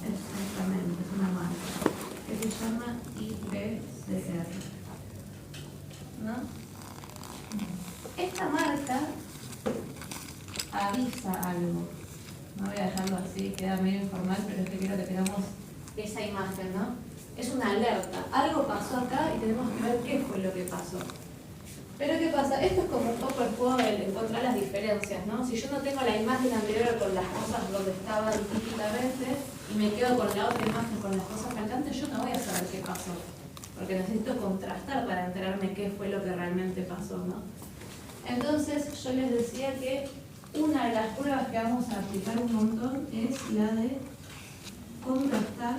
exactamente, es una marca que se llama IPCR, ¿no? Esta marca avisa algo. No voy a dejarlo así, queda medio informal, pero es que quiero que tengamos esa imagen, ¿no? Es una alerta. Algo pasó acá y tenemos que ver qué fue lo que pasó. Pero ¿qué pasa? Esto es como un poco el juego de encontrar las diferencias, ¿no? Si yo no tengo la imagen anterior con las cosas donde estaban típicamente y me quedo con la otra imagen con las cosas faltantes, yo no voy a saber qué pasó. Porque necesito contrastar para enterarme qué fue lo que realmente pasó, ¿no? Entonces yo les decía que una de las pruebas que vamos a aplicar un montón es la de contrastar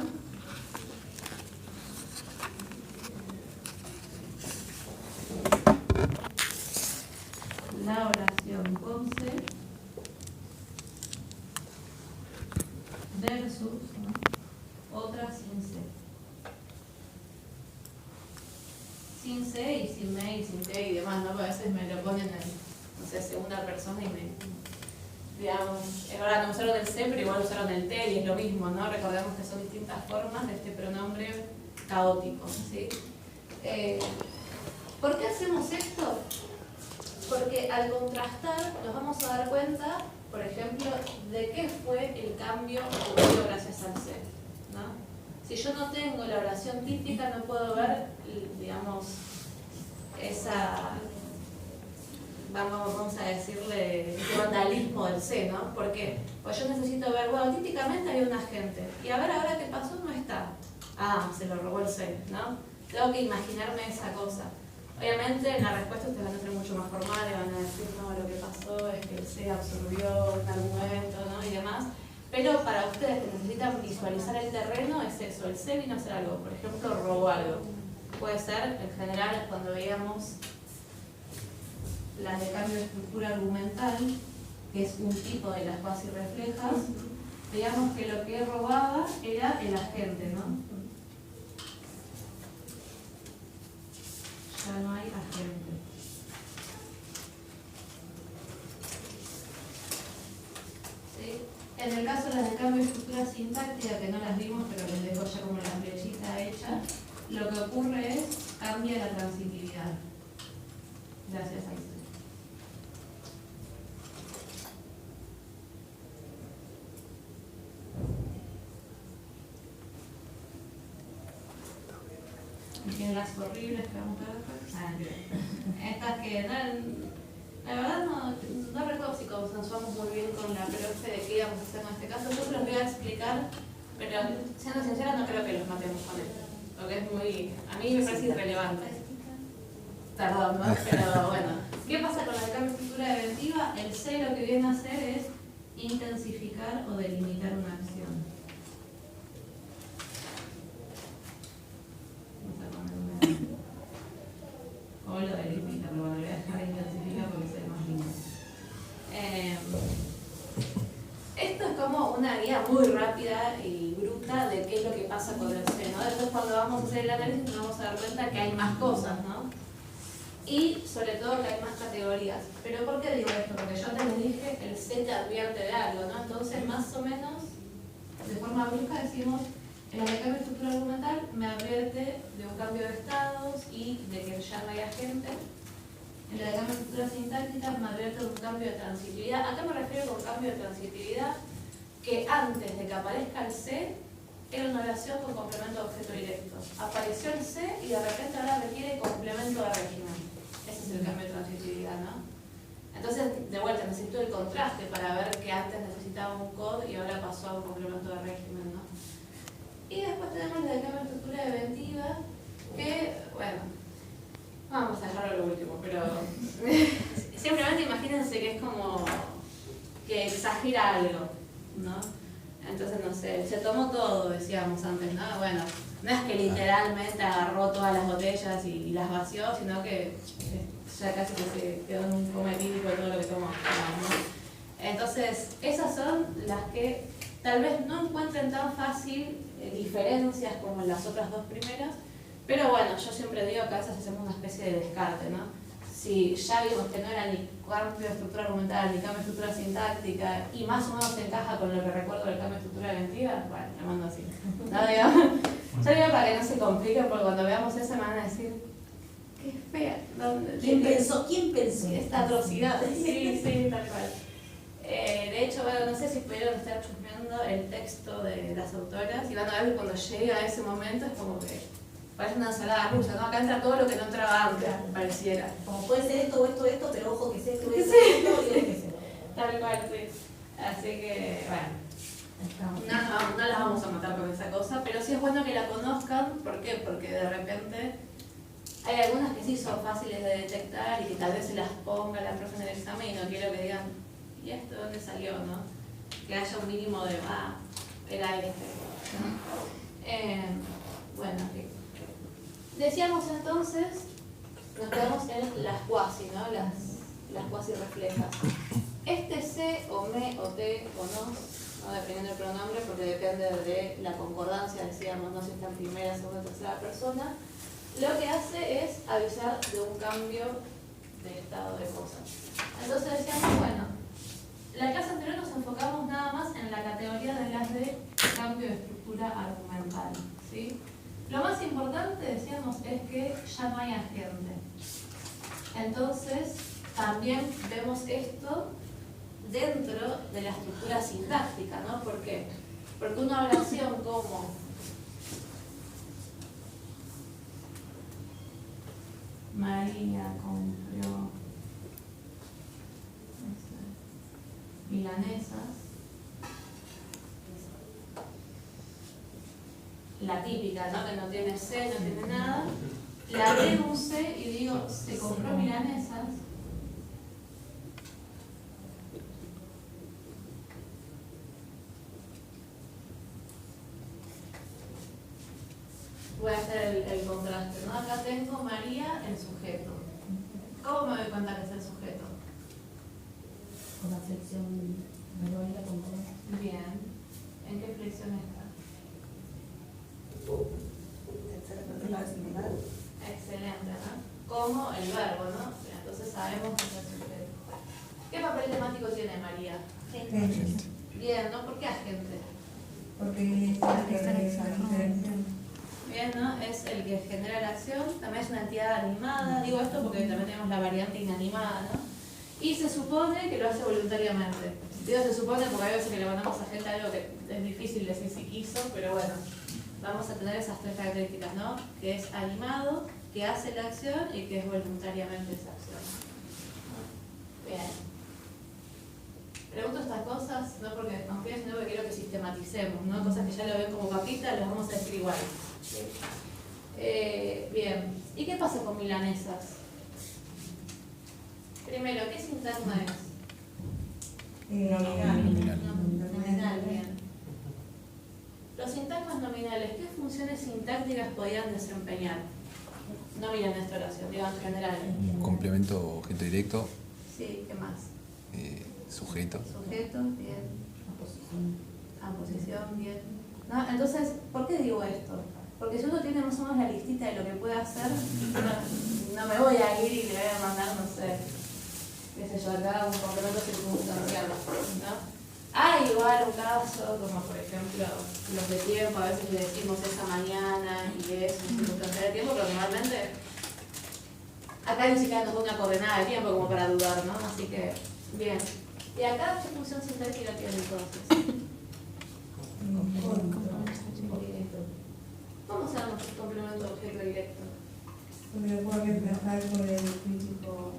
la oración con C versus, ¿no?, otra sin C. Sin C y sin me y sin T y demás, ¿no? Porque a veces me lo ponen en, no sé, segunda persona y me, digamos, ahora no usaron el C, pero igual usaron el T y es lo mismo, ¿no? Recordemos que son distintas formas de este pronombre caótico, ¿sí? ¿Por qué hacemos esto? Porque al contrastar nos vamos a dar cuenta, por ejemplo, de qué fue el cambio ocurrido gracias al C, ¿no? Si yo no tengo la oración típica, no puedo ver, digamos, esa, vamos a decirle, vandalismo del C, ¿no? ¿Por qué? Pues yo necesito ver, bueno, típicamente había un agente, y a ver ahora qué pasó, no está. Ah, se lo robó el C, ¿no? Tengo que imaginarme esa cosa. Obviamente en la respuesta ustedes van a ser mucho más formales, van a decir, no, lo que pasó es que el C absorbió un argumento, ¿no?, y demás. Pero para ustedes que necesitan visualizar el terreno es eso, el C vino a hacer algo, por ejemplo, robó algo. Puede ser, en general, cuando veíamos las de cambio de estructura argumental, que es un tipo de las cuasi reflejas, veíamos que lo que robaba era el agente, ¿no? Ya no hay agente. ¿Sí? En el caso de las de cambio de estructura sintáctica, que no las vimos, pero les dejo ya como la flechita hecha, lo que ocurre es cambia la transitilidad. Gracias a eso. Y las horribles que vamos a ver después. Estas que la verdad no recuerdo si consensuamos muy bien con la profe de qué íbamos a hacer en este caso. Yo se los voy a explicar, pero siendo sincera no creo que los matemos con esto, porque es muy, a mí me parece irrelevante. Perdón, ¿no? Pero bueno, ¿qué pasa con la cambio de estructura preventiva? El C lo que viene a hacer es intensificar o delimitar una acción. O lo delimita, pero bueno, voy a dejar de intensificar porque se ve más lindo. Esto es como una guía muy rápida y bruta de qué es lo que pasa con el C, ¿no? Después cuando vamos a hacer el análisis nos vamos a dar cuenta que hay más cosas, ¿no? Y sobre todo que hay más categorías. ¿Pero por qué digo esto? Porque yo antes les dije, el C te advierte de algo, ¿no? Entonces más o menos, de forma brusca decimos, en la de cambio de estructura argumental me advierte de un cambio de estados y de que ya no hay agente. En la de cambio de estructura sintáctica me advierte de un cambio de transitilidad. ¿A qué me refiero con cambio de transitilidad? Que antes de que aparezca el C, era una oración con complemento de objeto directo. Apareció el C y de repente ahora requiere complemento de régimen. Ese es el cambio de transitilidad, ¿no? Entonces, de vuelta, necesito el contraste para ver que antes necesitaba un COD y ahora pasó a un complemento de régimen, ¿no? Y después tenemos la de cambio de estructura preventiva, que, bueno, vamos a dejarlo lo último, pero simplemente imagínense que es como que exagera algo, ¿no? Entonces, no sé, se tomó todo, decíamos antes, ¿no? Bueno, no es que literalmente agarró todas las botellas y las vació, sino que ya casi que se quedó en un coma etílico de todo lo que tomó, ¿no? Entonces, esas son las que tal vez no encuentren tan fácil diferencias como en las otras dos primeras, pero bueno, yo siempre digo que a veces hacemos una especie de descarte, ¿no? si ya vimos que no era ni cambio de estructura argumental ni cambio de estructura sintáctica y más o menos encaja con lo que recuerdo del cambio de estructura de identidad, bueno, me mando así. No, digo, yo digo para que no se complique, porque cuando veamos eso me van a decir, qué fea. ¿Quién pensó? Esta atrocidad. Sí, sí, tal cual. De hecho, bueno, no sé si pudieron estar chusmeando el texto de las autoras y van a ver que cuando llega a ese momento es como que parece una ensalada rusa, ¿no? Acá entra todo lo que no entraba antes, pareciera. Como puede ser esto o esto o esto, pero ojo que es esto, esto, Sí. esto y es que Tal cual, sí. Así que, bueno, no las vamos a matar con esa cosa, pero sí es bueno que la conozcan. ¿Por qué? Porque de repente hay algunas que sí son fáciles de detectar y que tal vez se las ponga la profe en el examen y no quiero que digan, ¿y esto dónde salió, no? Que haya un mínimo de, era este, ¿no? Bueno, sí. Decíamos entonces, nos quedamos en las cuasi, ¿no? Las cuasi reflejas. Este se, o me, o te, o no, dependiendo del pronombre, porque depende de la concordancia, decíamos, no si está en primera, segunda, tercera persona, lo que hace es avisar de un cambio de estado de cosas. Entonces decíamos, bueno, la clase anterior nos enfocamos nada más en la categoría de las de cambio de estructura argumental, ¿sí? Lo más importante, decíamos, es que ya no hay agente. Entonces, también vemos esto dentro de la estructura sintáctica, ¿no? ¿Por qué? Porque una oración como María compró, no sé, milanesas, la típica, ¿no? Que no tiene C, no tiene nada, la agrego un C y digo, se compró milanesas. Voy a hacer el contraste, ¿no? Acá tengo María, el sujeto. ¿Cómo me doy cuenta que es el sujeto? con la flexión verbal con todo. Bien. ¿En qué flexión está? Tercera persona singular. Excelente, ¿no? Como el verbo, ¿no? Entonces sabemos que es el sujeto. ¿Qué papel temático tiene María? Agente. Bien, ¿no? ¿Por qué agente? Porque es la que diferencia. Bien, ¿no? Es el que genera la acción, también es una entidad animada, digo esto porque también tenemos la variante inanimada, ¿no? Y se supone que lo hace voluntariamente. Digo se supone porque hay veces que le mandamos a gente algo que es difícil decir si quiso, pero bueno, vamos a tener esas tres características, ¿no? Que es animado, que hace la acción y que es voluntariamente esa acción. Bien. Pregunto estas cosas, no porque confío, sino porque quiero que sistematicemos, ¿no? Cosas que ya lo ven como papita, las vamos a decir igual. ¿Sí? Bien. ¿Y qué pasa con milanesas? Primero, ¿qué sintagma es? Nominal. Nominal, bien. Los sintagmas nominales, ¿qué funciones sintácticas podían desempeñar? No miren esta oración, digo en general. Complemento objeto directo, Sí, ¿qué más? sujeto. Sujeto, bien. Aposición, bien. ¿No? Entonces, ¿por qué digo esto? Porque si uno tiene más o menos la listita de lo que puede hacer, no me voy a ir y le voy a mandar, no sé, qué sé yo, acá un complemento circunstancial, ¿no? Hay igual un caso, como por ejemplo los de tiempo, a veces le decimos esa mañana y es un circunstancial de tiempo, pero normalmente acá ni siquiera nos da una coordenada de tiempo como para dudar, ¿no? Así que, bien. ¿Y acá qué función sintáctica tiene entonces? ¿Cómo se llama el complemento de objeto directo? Porque lo puedo reemplazar por el crítico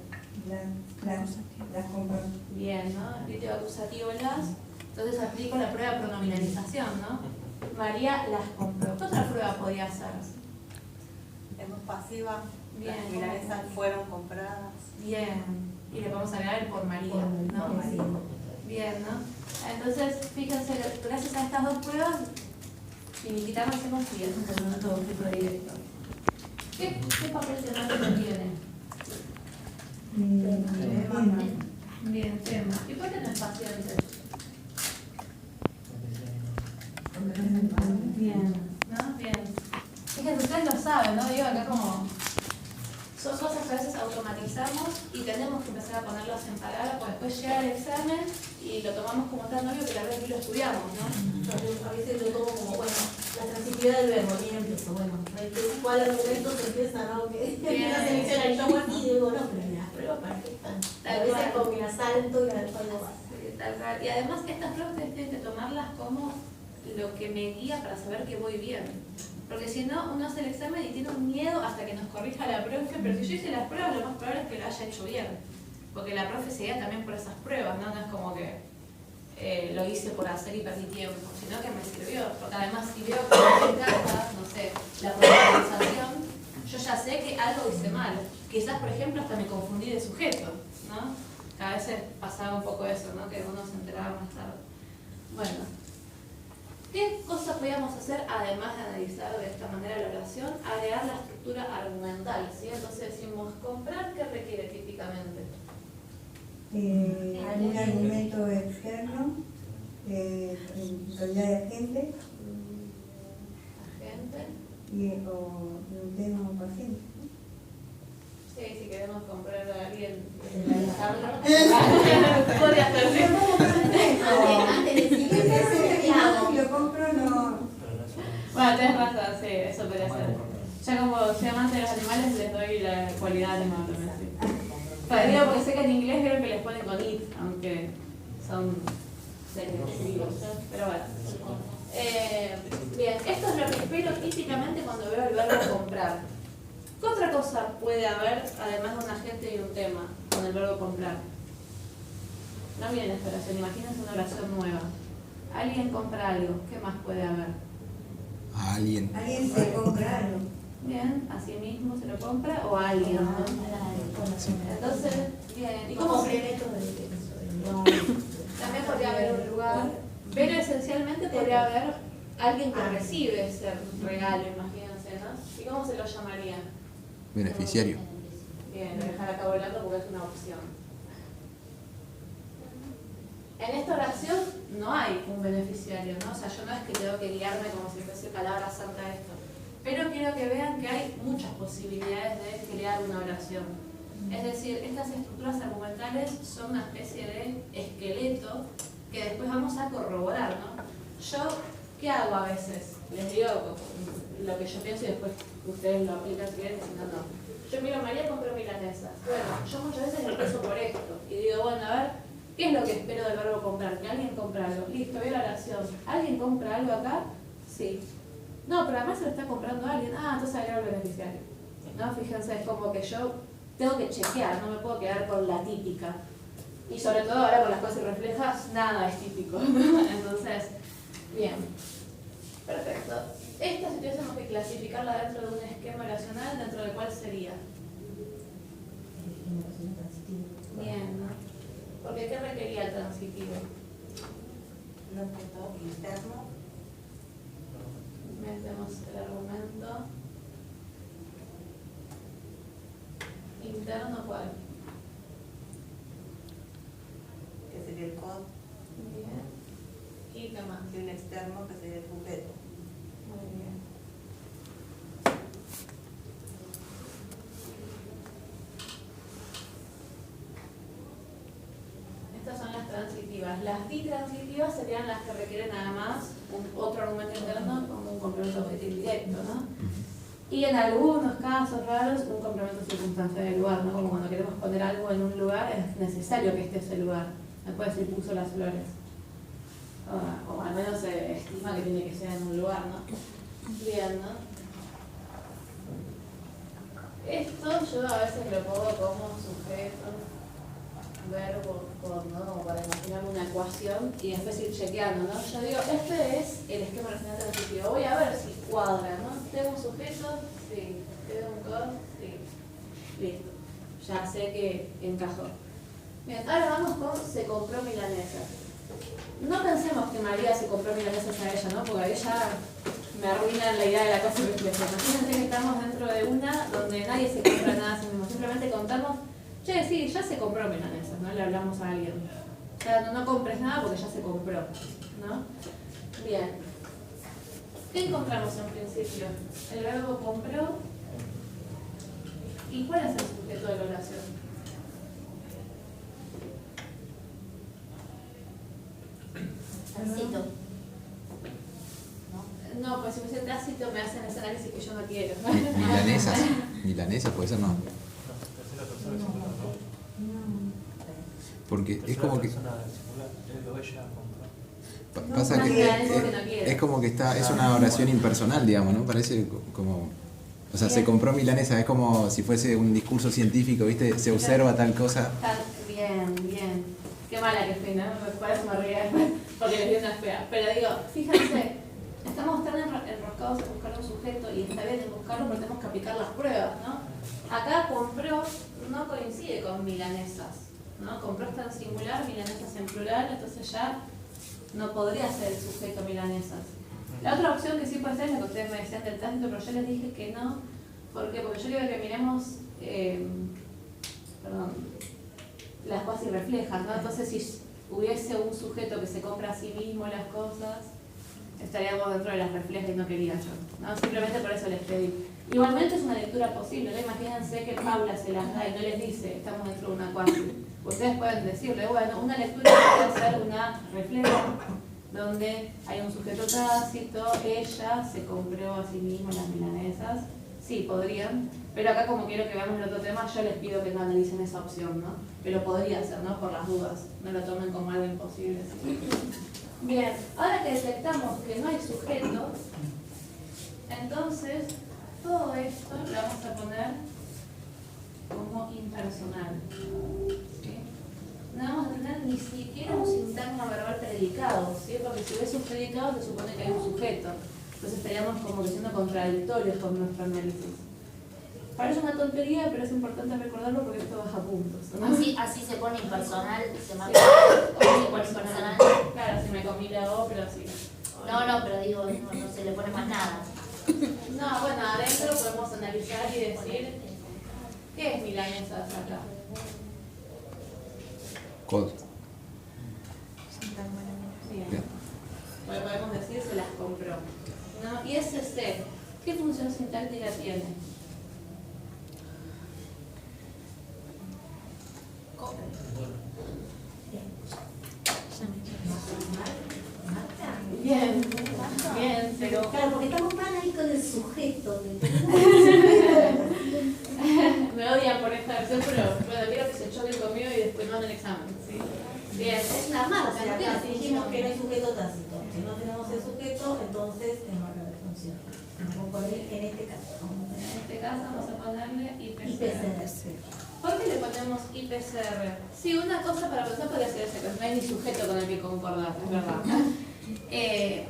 las compras. Bien, ¿no? El crítico acusativo las. Entonces aplico la prueba de pronominalización, ¿no? María las compró. ¿Qué otra prueba podía hacer? Es más pasiva. Bien. Las milanesas fueron compradas. Bien. Y le podemos agregar el por María, ¿no? María. Bien, ¿no? Entonces, fíjense, gracias a estas dos pruebas, finiquitamos y hacemos bien un complemento de objeto directo. ¿Qué papel temático tiene? Bien, tema. ¿Y por qué no es paciente? Bien, ¿no? Bien. Fíjense, ustedes lo saben, ¿no? Digo acá como... Son cosas que a veces automatizadas. analizamos y tenemos que empezar a ponerlos en palabras, porque después llega el examen y lo tomamos como tan obvio que la verdad que lo estudiamos, ¿no? A veces lo tomo como, bueno, la transitividad del verbo, bien empiezo, bueno, ¿cuál argumento se empieza, no? Que la selección y yo vuelvo y digo, no, pero las pruebas para qué están. A veces como que las salto y las pongo más. Tal cual. Y además estas pruebas ustedes tienen que tomarlas como lo que me guía para saber que voy bien. Porque si no, uno hace el examen y tiene un miedo hasta que nos corrija la profe, pero si yo hice las pruebas, lo más probable es que lo haya hecho bien. Porque la profe se guía también por esas pruebas, ¿no? No es como que lo hice por hacer y perdí tiempo, sino que me sirvió. Porque además si veo que me encanta, no sé, la profundización, yo ya sé que algo hice mal. Quizás, por ejemplo, hasta me confundí de sujeto, ¿no? Que a veces pasaba un poco eso, ¿no? Que uno se enteraba más tarde. Bueno, ¿qué cosas podíamos hacer además de analizar de esta manera la oración? Agregar la estructura argumental, ¿sí? Entonces decimos, ¿comprar qué requiere típicamente? Algún argumento externo, calidad de agente Agente. o de un tema o paciente. Sí, si queremos comprar a alguien, podría ser. Antes de decir que Si lo compro, no. Bueno, tenés razón, sí, eso podría ser. Ya como soy amante de los animales, les doy la cualidad animal también, sí. Pero digo, porque sé que en inglés creo que les ponen con it, aunque son selectivos, pero bueno. Bien, esto es lo que espero típicamente cuando veo el verbo comprar. ¿Qué otra cosa puede haber, además de un agente y un tema, con el verbo comprar? No miren esta oración, imagínense una oración nueva. Alguien compra algo, ¿qué más puede haber? A alguien. Alguien se compra algo. Bien, a sí mismo se lo compra o a alguien, ¿no? Entonces, bien, ¿y cómo se... complemento También podría haber un lugar, pero esencialmente podría haber alguien que recibe ese regalo, imagínense, ¿no? ¿Y cómo se lo llamaría? Beneficiario. Bien, dejar acá volando porque es una opción. En esta oración no hay un beneficiario, ¿no? O sea, yo no es que tengo que guiarme como si fuese palabra santa esto, pero quiero que vean que hay muchas posibilidades de crear una oración. Es decir, estas estructuras argumentales son una especie de esqueleto que después vamos a corroborar, ¿no? Yo, ¿qué hago a veces? Les digo lo que yo pienso y después ustedes lo aplican si quieren, si no, no. Yo miro, María compró milanesas. Bueno, yo muchas veces empiezo por esto y digo, bueno, a ver, ¿qué es lo que espero del verbo comprar? Que alguien compra algo. Listo, veo la oración. ¿Alguien compra algo acá? Sí. No, pero además se lo está comprando alguien. Ah, entonces agrego el beneficiario. ¿No? Fíjense, es como que yo tengo que chequear, no me puedo quedar con la típica. Y sobre todo ahora con las cosas reflejas, nada es típico. Entonces, bien. Perfecto. Esta si tuviésemos que clasificarla dentro de un esquema oracional, ¿dentro de cuál sería? Bien, ¿no? Porque ¿qué requería el transitivo? Un objeto interno. Metemos el argumento. ¿Interno cuál? Que sería el code. Bien. ¿Y qué más? Y un externo que sería el sujeto. Muy bien. Estas son las transitivas. Las ditransitivas serían las que requieren además otro argumento interno como un complemento objetivo directo, ¿no? Y en algunos casos raros un complemento circunstancial del lugar, ¿no? Como cuando queremos poner algo en un lugar es necesario que esté ese lugar. No puede decir puso las flores. O al menos se estima que tiene que ser en un lugar, ¿no? Bien, ¿no? Esto yo a veces lo pongo como sujeto, verbo, ¿no? Como para imaginarme una ecuación y después ir chequeando, ¿no? Yo digo, este es el esquema racional transitivo. Voy a ver si cuadra, ¿no? ¿Tengo un sujeto? Sí. ¿Tengo un code? Sí. Listo. Ya sé que encajó. Bien, ahora vamos con se compró milanesas. No pensemos que María se compró milanesas a ella, ¿no? Porque a ella me arruinan la idea de la cosa refleja. Imagínense que estamos dentro de una donde nadie se compra nada a sí mismo. Simplemente contamos, che, sí, ya se compró milanesas, ¿no? Le hablamos a alguien. O sea, no compres nada porque ya se compró, ¿no? Bien. ¿Qué encontramos en principio? El verbo compró. ¿Y cuál es el sujeto de la oración? tácito me hacen ese análisis que yo no quiero. Milanesas, puede ser, no. Porque es como que pasa que es como que es una oración impersonal, digamos, ¿no? Parece como, o sea, se compró milanesa, es como si fuese un discurso científico, ¿viste? Se observa tal cosa. Bien, bien. Qué mala que estoy, ¿no? Por eso me río después, porque les di una fea. Pero digo, fíjense, estamos tan enroscados en buscar un sujeto y está bien en buscarlo porque tenemos que aplicar las pruebas, ¿no? Acá compró no coincide con milanesas, ¿no? Compró está en singular, milanesas en plural, entonces ya no podría ser el sujeto milanesas. La otra opción que sí puede ser es la que ustedes me decían del tácito, pero yo les dije que no. ¿Por qué? Porque yo quiero que miremos las cuasi reflejas, ¿no? Entonces si hubiese un sujeto que se compra a sí mismo las cosas, estaríamos dentro de las reflejas y no quería yo, ¿no? Simplemente por eso les pedí. Igualmente es una lectura posible, ¿no? Imagínense que Paula se las da y no les dice, estamos dentro de una cuasi. Ustedes pueden decirle, bueno, una lectura puede ser una refleja, donde hay un sujeto tácito, ella se compró a sí misma las milanesas. Sí, podrían, pero acá como quiero que veamos el otro tema, yo les pido que no analicen esa opción, ¿no? Pero podría ser, ¿no? Por las dudas, no lo tomen como algo imposible. ¿Sí? Bien, ahora que detectamos que no hay sujeto, entonces todo esto lo vamos a poner como impersonal. ¿Sí? No vamos a tener ni siquiera un sintagma verbal predicado, ¿sí? Porque si ves un predicado se supone que hay un sujeto. Entonces estaríamos como que siendo contradictorios con nuestro análisis. Parece una tontería, pero es importante recordarlo porque esto baja puntos, ¿no? Así se pone impersonal, se llama impersonal. Claro, si me comí la O, pero sí. No, pero digo, no se le pone más nada. No, bueno, adentro podemos analizar y decir, ¿qué es milanesas acá? Cod. Bien. Bueno, podemos decir se las compró, ¿no? Y ese C, ¿qué función sintáctica tiene? Bien, bien, pero... Claro, porque estamos tan ahí con el sujeto. Me odian por esta versión, pero bueno, quiero que se choquen conmigo y después no en el examen, ¿sí? Bien, es una marca, O sea, no tiene acá dijimos función. que no hay sujeto tácito. Si no tenemos el sujeto, entonces es marca de función. Vamos a poner en este caso. En este caso vamos a ponerle IPCR. IPCR. ¿Por qué le ponemos IPCR? Sí, una cosa para pensar podría ser ese, que no hay ni sujeto con el que concordar, es verdad.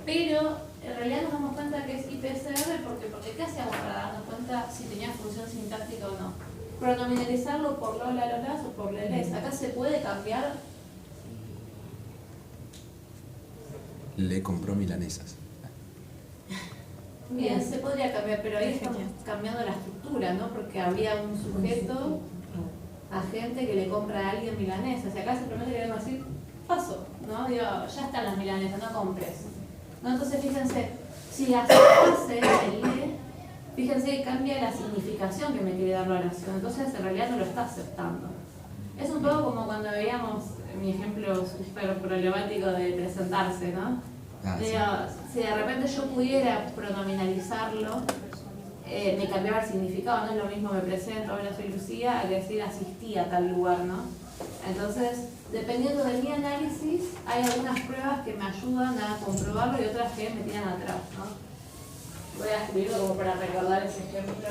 Pero en realidad nos damos cuenta que es IPCR porque ¿qué hacíamos para darnos cuenta si tenía función sintáctica o no? Pronominalizarlo por lola, lolas o por leles. Acá se puede cambiar. Le compró milanesas. Bien, se podría cambiar, pero ahí estamos cambiando la estructura, ¿no? Porque habría un sujeto agente que le compra a alguien milanesas. Y acá simplemente queremos decir, paso, ¿no? Digo, ya están las milanesas, no compres. ¿No? Entonces fíjense, si aceptase el le, fíjense que cambia la significación que me quiere dar la oración. Entonces en realidad no lo está aceptando. Es un poco como cuando veíamos mi ejemplo súper problemático de presentarse, ¿no? Digo, si de repente yo pudiera pronominalizarlo, me cambiaba el significado, no es lo mismo me presento, hola soy Lucía, a decir asistí a tal lugar, ¿no? Entonces, dependiendo de mi análisis, hay algunas pruebas que me ayudan a comprobarlo y otras que me tiran atrás, ¿no? Voy a escribirlo como para recordar ese ejemplo.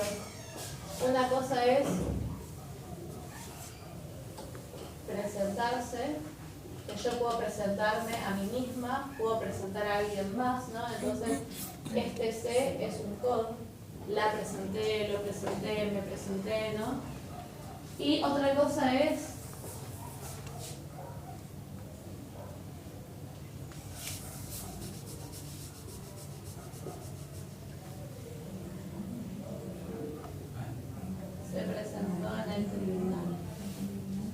Una cosa es presentarse, que yo puedo presentarme a mí misma, puedo presentar a alguien más, ¿no? Entonces, este C es un con, la presenté, lo presenté, me presenté, ¿no? Y otra cosa es se presentó en el tribunal.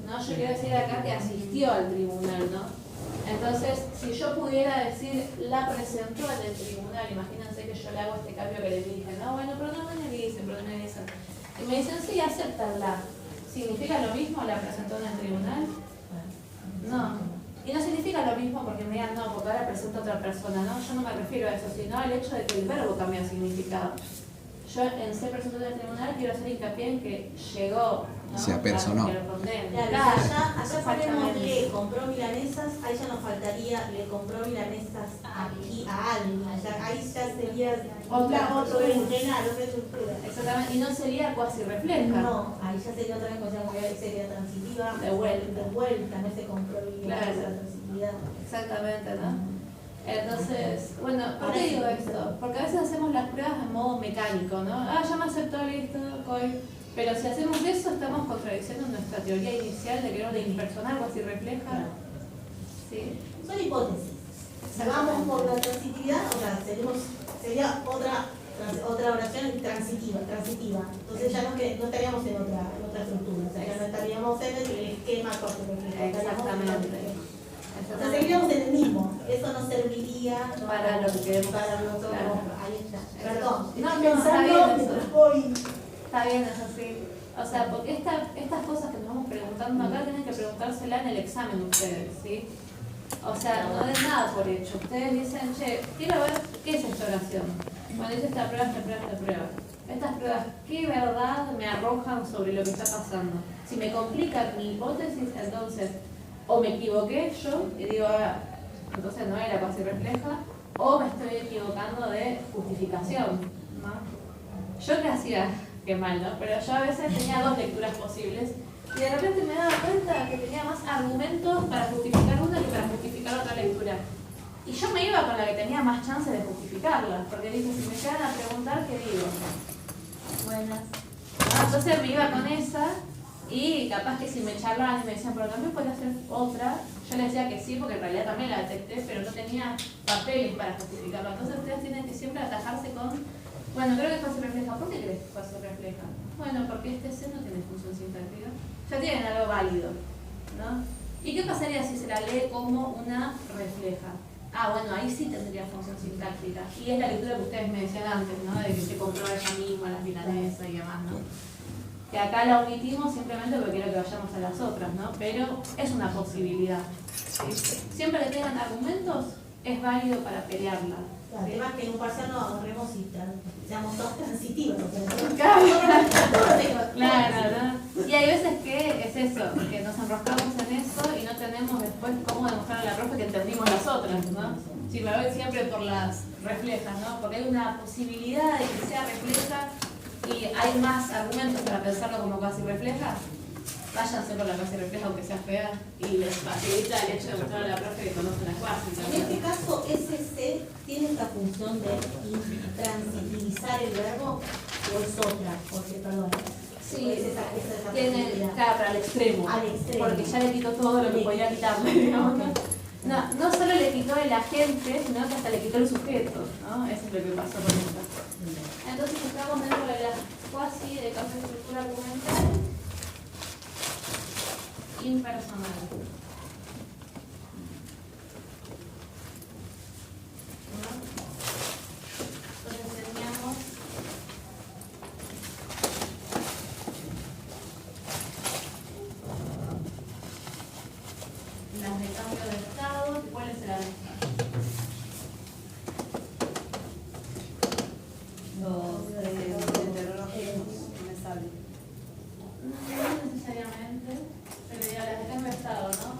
No, yo quiero decir acá que asistió al tribunal, ¿no? Entonces, si yo pudiera decir la presentó en el tribunal, imagínense que yo le hago este cambio que les dije, no, bueno, pero no me dicen. Y me dicen, sí, acéptala. ¿Significa lo mismo la presentó en el tribunal? No. Y no significa lo mismo porque me digan, no, porque ahora presenta otra persona, ¿no? Yo no me refiero a eso, sino al hecho de que el verbo cambia de significado. Yo en ser presentador del tribunal quiero hacer hincapié en que llegó, ¿no? Se apersonó. Que lo condene. Claro, allá ponemos le compró milanesas, ahí ya nos faltaría le compró milanesas aquí a alguien. Ahí ya sería otro berenjenal, otra estructura. Exactamente, y no sería cuasi refleja. No, ahí ya sería otra vez, sería transitiva, de vuelta, no se compró milanesas, Claro. la transitilidad. Exactamente, ¿no? Entonces, bueno, ¿por qué digo esto? Porque a veces hacemos las pruebas en modo mecánico, ¿no? Ah, ya me aceptó, listo, COI. Pero si hacemos eso, estamos contradiciendo nuestra teoría inicial de que era una impersonal o así refleja. Claro. ¿Sí? Son hipótesis. Si vamos por la transitividad, o sea, sería otra oración transitiva. Entonces ya no estaríamos en otra estructura, o sea, ya no estaríamos en el esquema corporativo. Exactamente. O sea, seguiríamos en el mismo. Eso nos serviría Para lo que queremos. Para nosotros. Claro. Ahí está. Perdón. No, estoy está pensando bien eso. mientras voy. Está bien, es así. O sea, porque estas cosas que nos vamos preguntando acá tienen que preguntársela en el examen ustedes, ¿sí? O sea, no den nada por hecho. Ustedes dicen, che, quiero ver qué es esta oración. Cuando dice esta prueba. Estas pruebas, ¿qué verdad me arrojan sobre lo que está pasando? Si me complican mi hipótesis, entonces, o me equivoqué yo y digo, entonces no era cuasi refleja, o me estoy equivocando de justificación, ¿no? Yo que hacía, qué mal, ¿no? Pero yo a veces tenía dos lecturas posibles y de repente me daba cuenta que tenía más argumentos para justificar una que para justificar otra lectura. Y yo me iba con la que tenía más chance de justificarla, porque dije, si me llegan a preguntar, ¿qué digo? Buenas. Entonces me iba con esa y capaz que si me charlaban y me decían, pero también podría hacer otra, yo les decía que sí, porque en realidad también la detecté, pero no tenía papeles para justificarlo. Entonces ustedes tienen que siempre atajarse con, bueno, creo que cuasi refleja. ¿Por qué crees que cuasi refleja? Bueno, porque este C no tiene función sintáctica. Ya tienen algo válido, ¿no? ¿Y qué pasaría si se la lee como una refleja? Ah, bueno, ahí sí tendría función sintáctica. Y es la lectura que ustedes me decían antes, ¿no? De que se compró ella misma, las milanesas y demás, ¿no? Que acá la omitimos simplemente porque quiero que vayamos a las otras, ¿no? Pero es una posibilidad, ¿sí? Siempre que tengan argumentos, es válido para pelearla. El tema es que en un parcial nos agarremos y seamos todos transitivos. Claro, ¿no? Y hay veces que es eso, que nos enroscamos en eso y no tenemos después cómo demostrar a la profe que entendimos las otras, ¿no? Si me voy siempre por las reflejas, ¿no? Porque hay una posibilidad de que sea refleja y hay más argumentos para pensarlo como casi refleja. Váyanse por la cuasi refleja aunque sea fea y les facilita el hecho de mostrar a la profe que conocen las cuasi. En este caso, SC tiene esta función de transitivizar el verbo o es otra, porque perdón. Sí, es esa tiene, posibilidad. claro, pero al extremo, porque ya le quitó todo lo que podía quitarle, digamos, ¿no? No solo le quitó el agente, sino que hasta le quitó el sujeto, ¿no? Eso es lo que pasó con esta. Entonces estamos dentro de la cuasi de cambio de estructura argumental impersonal. Entonces teníamos las de cambio de estado. ¿Cuáles serán estas? Los heterológicos, no me sale. No necesariamente, pero digo, las de cambio de estado, ¿no?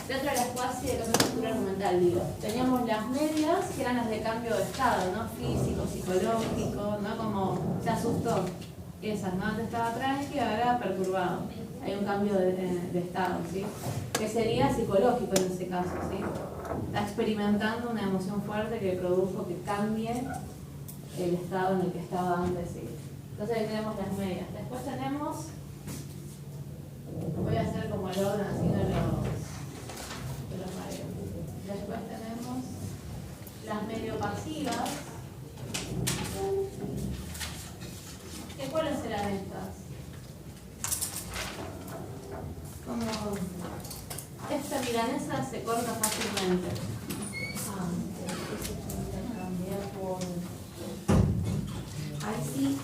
Dentro de las cuasi de cambio de estructura argumental, digo, teníamos las medias, que eran las de cambio de estado, ¿no? Físico, psicológico, ¿no? Como se asustó. Esas, ¿no? Antes estaba tranqui, ahora perturbado. Hay un cambio de estado, ¿sí? Que sería psicológico en ese caso, ¿sí? Está experimentando una emoción fuerte que produjo que cambie el estado en el que estaba antes, ¿sí? Entonces ahí tenemos las medias. Después tenemos, voy a hacer como el orden así de los mareos. Después tenemos las medio pasivas. ¿Cuáles serán estas? Como esta milanesa se corta fácilmente. Ahí sí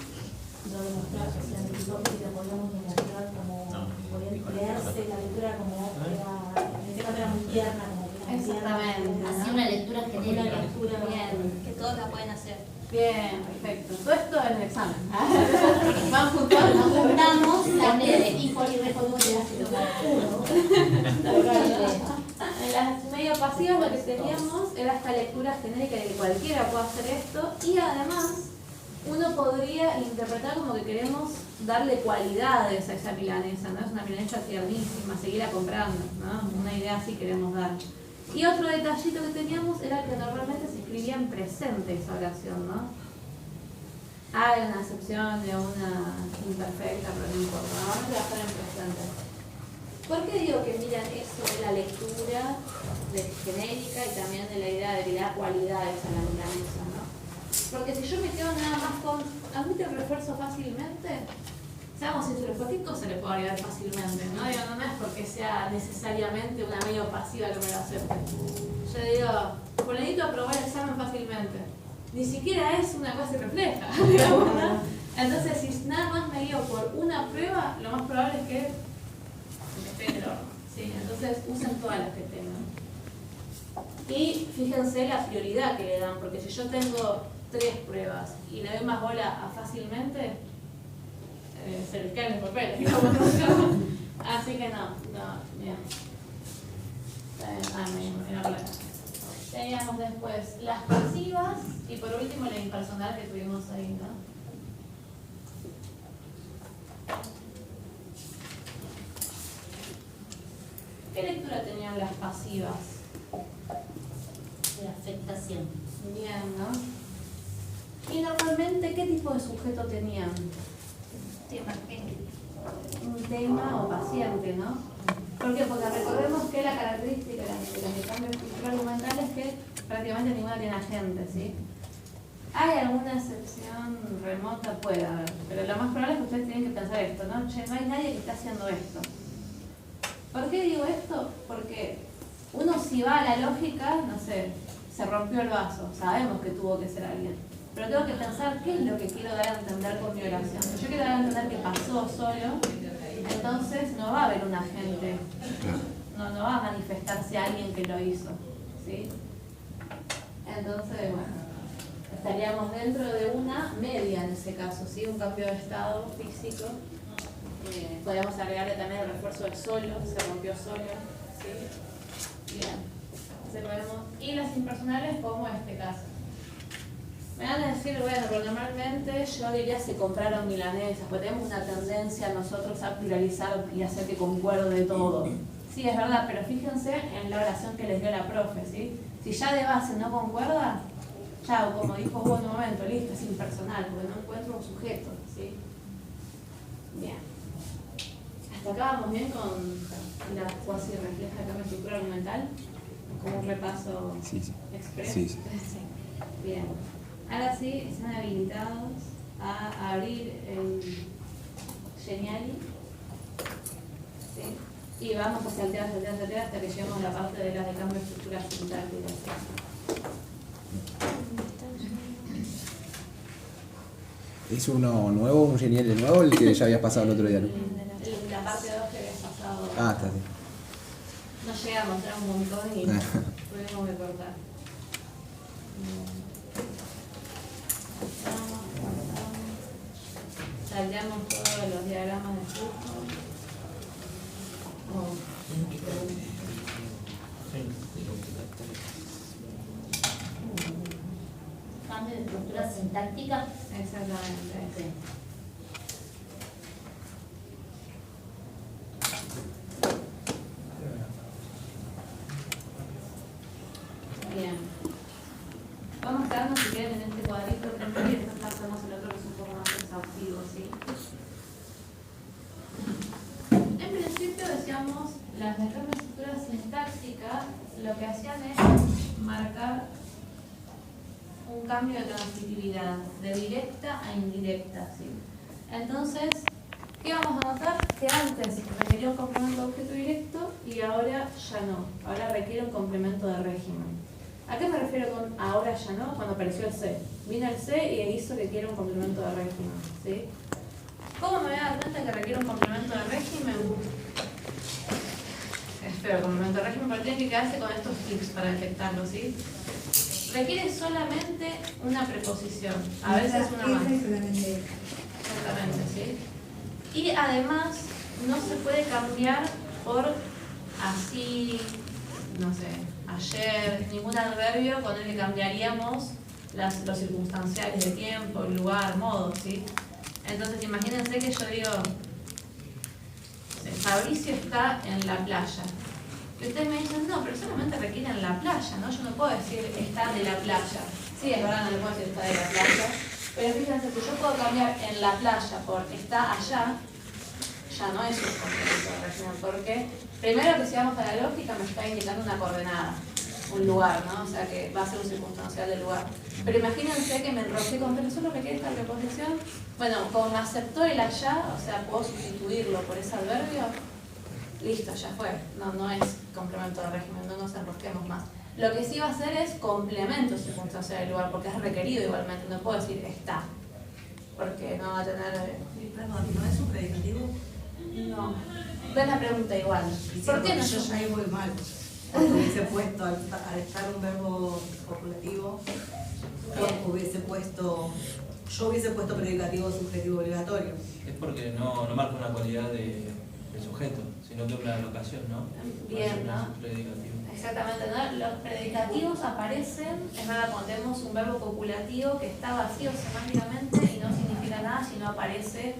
lo demostramos, o sea, que lo podíamos demostrar como podía leerse la lectura como era, en este parte era muy tierna, como que era Exactamente. Hacía una lectura una genérica. lectura Bien. Que todos la pueden hacer. Bien, perfecto. Todo esto en el examen. Van juntos, Nos juntamos la de y por y recuerdo que era En las medio pasivas lo que teníamos era esta lectura genérica de que cualquiera puede hacer esto y además uno podría interpretar como que queremos darle cualidades a esa milanesa, ¿no? Es una milanesa tiernísima, seguirla comprando, ¿no? Una idea así queremos dar. Y otro detallito que teníamos era que normalmente se escribía en presente esa oración, ¿no? Hay una excepción de una imperfecta, pero no importa, normalmente va a estar en presente. ¿Por qué digo que miran eso de la lectura genérica y también de la idea de que le da cualidades a la milanesa, ¿no? Porque si yo me quedo nada más con admite el refuerzo fácilmente, seamos sinceros, cualquier cosa le puedo agregar fácilmente, ¿no? Digo, no es porque sea necesariamente una medio pasiva que me lo acepte. Yo digo, fulanito aprobó el examen fácilmente. Ni siquiera es una cosa refleja, digamos, ¿no? Entonces, si nada más me guío por una prueba, lo más probable es que esté en el horno, ¿sí? Entonces, usen todas las que tengan. Y fíjense la prioridad que le dan, porque si yo tengo 3 pruebas y le doy más bola a fácilmente, se les caen los papeles, digamos, ¿no? Así que no, bien. Me claro. Teníamos después las pasivas y por último la impersonal que tuvimos ahí, ¿no? ¿Qué lectura tenían las pasivas? de afectación. Bien, ¿no? Y normalmente, ¿qué tipo de sujeto tenían? Un tema o paciente, ¿no? ¿Por qué? Porque recordemos que la característica de la cambio estructural argumental es que prácticamente ninguna tiene agente, ¿sí? ¿Hay alguna excepción remota? Puede haber, pero lo más probable es que ustedes tienen que pensar esto, ¿no? Che, no hay nadie que esté haciendo esto. ¿Por qué digo esto? Porque uno si va a la lógica, no sé, se rompió el vaso, sabemos que tuvo que ser alguien. Pero tengo que pensar qué es lo que quiero dar a entender con mi oración. Si yo quiero dar a entender que pasó solo, entonces no va a haber un agente. No va a manifestarse alguien que lo hizo, ¿sí? Entonces, bueno, estaríamos dentro de una media en ese caso, ¿sí? Un cambio de estado físico. Podríamos agregarle también el refuerzo de solo, se rompió solo, ¿sí? Bien. Y las impersonales como este caso. Me van a decir, bueno, pero normalmente yo diría se compraron milanesas, porque tenemos una tendencia nosotros a pluralizar y hacer que concuerde todo. Sí, es verdad, pero fíjense en la oración que les dio la profe, ¿sí? Si ya de base no concuerda, ya, como dijo vos en un momento, listo, es impersonal, porque no encuentro un sujeto, ¿sí? Bien. Hasta acá vamos bien con la cuasi refleja de cambio estructural argumental, como un repaso express. Sí. Bien. Ahora sí, están habilitados a abrir el Geniali. ¿Sí? Y vamos a saltear hasta que lleguemos a la parte de las de cambio de estructura sintáctica. ¿Es uno nuevo, un Geniali nuevo, el que ya habías pasado el otro día, no? La parte 2 que habías pasado. Ah, está bien. No llegamos, era un montón y tuvimos que cortar. Salteamos todos los diagramas de flujo. Cambio de estructura sintáctica. Exactamente. Sí. Bien. Vamos a quedarnos si quieren en este cuadrito primero y después pasamos el otro que es un poco más exhaustivo, ¿sí? En principio decíamos, las de cambio de estructura sintáctica lo que hacían es marcar un cambio de transitividad, de directa a indirecta, ¿sí? Entonces, ¿qué vamos a notar? Que antes requería un complemento de objeto directo y ahora ya no. Ahora requiere un complemento de régimen. ¿A qué me refiero con ahora ya no? Cuando apareció el C. Vino el C y hizo que quiera un complemento de régimen, ¿sí? ¿Cómo me voy a dar cuenta que requiere un complemento de régimen? feo el complemento de régimen, pero tienen que quedarse con estos tips para detectarlo, ¿sí? Requiere solamente una preposición, a veces una más. Solamente. Exactamente, ¿sí? Y además no se puede cambiar por así, no sé, ayer, ningún adverbio con el que cambiaríamos los circunstanciales de tiempo, lugar, modo, ¿sí? Entonces imagínense que yo digo, no sé, Fabricio está en la playa. Y ustedes me dicen, no, pero solamente requiere en la playa, ¿no? Yo no puedo decir está de la playa. Sí, es verdad, no le puedo decir está de la playa. Pero fíjense, si yo puedo cambiar en la playa por está allá, ya no es un complemento de régimen, porque primero que si vamos a la lógica me está indicando una coordenada, un lugar, ¿no? O sea que va a ser un circunstancial del lugar. Pero imagínense que me enrosqué con pero solo requiere esta preposición. Bueno, como me aceptó el allá, o sea, puedo sustituirlo por ese adverbio, listo, ya fue. No es complemento de régimen, no nos enrosquemos más. Lo que sí va a hacer es complemento circunstancial del lugar, porque es requerido igualmente, no puedo decir está, porque no va a tener... Perdón, ¿no es un predicativo? No. Ven la pregunta igual. ¿Por qué no? Yo ya ahí voy mal. Porque hubiese puesto, al estar un verbo copulativo, yo hubiese puesto predicativo subjetivo obligatorio. Es porque no marca una cualidad del sujeto, sino que una locación, ¿no? Bien, ¿no? Predicativo. Exactamente, ¿no? Los predicativos aparecen, es verdad, cuando tenemos un verbo copulativo que está vacío semánticamente y no significa nada si no aparece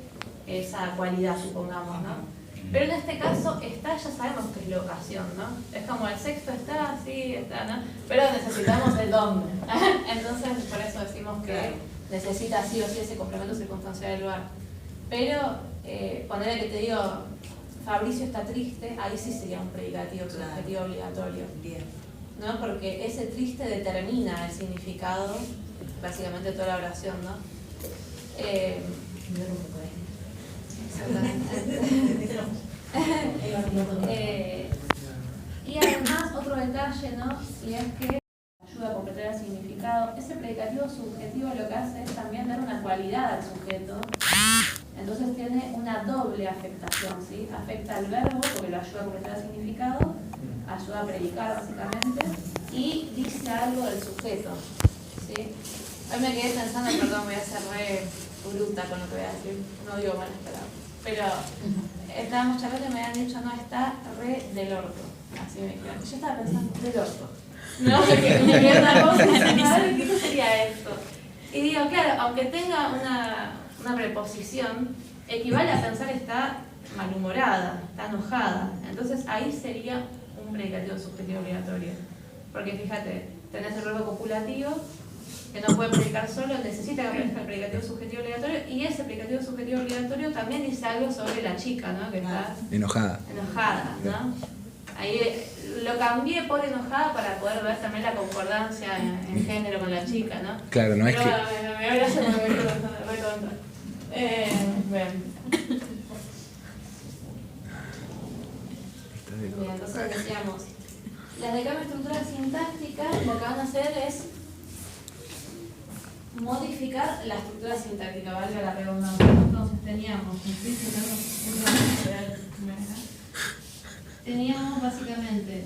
esa cualidad, supongamos, ¿no? Pero en este caso, está, ya sabemos que es locación, ¿no? Es como el sexto está, sí, está, ¿no? Pero necesitamos el dónde. Entonces, por eso decimos que necesita sí o sí ese complemento circunstancial del lugar. Pero, ponerle que te digo, Fabricio está triste, ahí sí sería un predicativo subjetivo obligatorio. Bien. ¿No? Porque ese triste determina el significado, básicamente, de toda la oración, ¿no? Y además, otro detalle, ¿no? Y es que ayuda a completar el significado. Ese predicativo subjetivo lo que hace es también dar una cualidad al sujeto. Entonces tiene una doble afectación, ¿sí? Afecta al verbo porque lo ayuda a completar el significado, ayuda a predicar básicamente, y dice algo del sujeto, ¿sí? Hoy me quedé pensando, perdón, voy a ser re bruta con lo que voy a decir, no digo malas palabras, pero estábamos charlando y me habían dicho, no, está re del orto, así me dijeron. Yo estaba pensando, del orto. No, porque me quedé una cosa, ¿qué sería esto? Y digo, claro, aunque tenga una preposición, equivale a pensar que está malhumorada, está enojada. Entonces ahí sería un predicativo subjetivo obligatorio. Porque fíjate, tenés el verbo copulativo, que no puede predicar solo, necesita que aparezca el predicativo subjetivo obligatorio, y ese predicativo subjetivo obligatorio también dice algo sobre la chica, ¿no? Que está enojada, ¿no? Ahí lo cambié por enojada para poder ver también la concordancia en género con la chica, ¿no? Claro, no es pero, que... me voy a hacer recontra. Bien, entonces decíamos, las de cambio de estructura sintáctica lo que van a hacer es modificar la estructura sintáctica, valga la redundancia. Entonces teníamos básicamente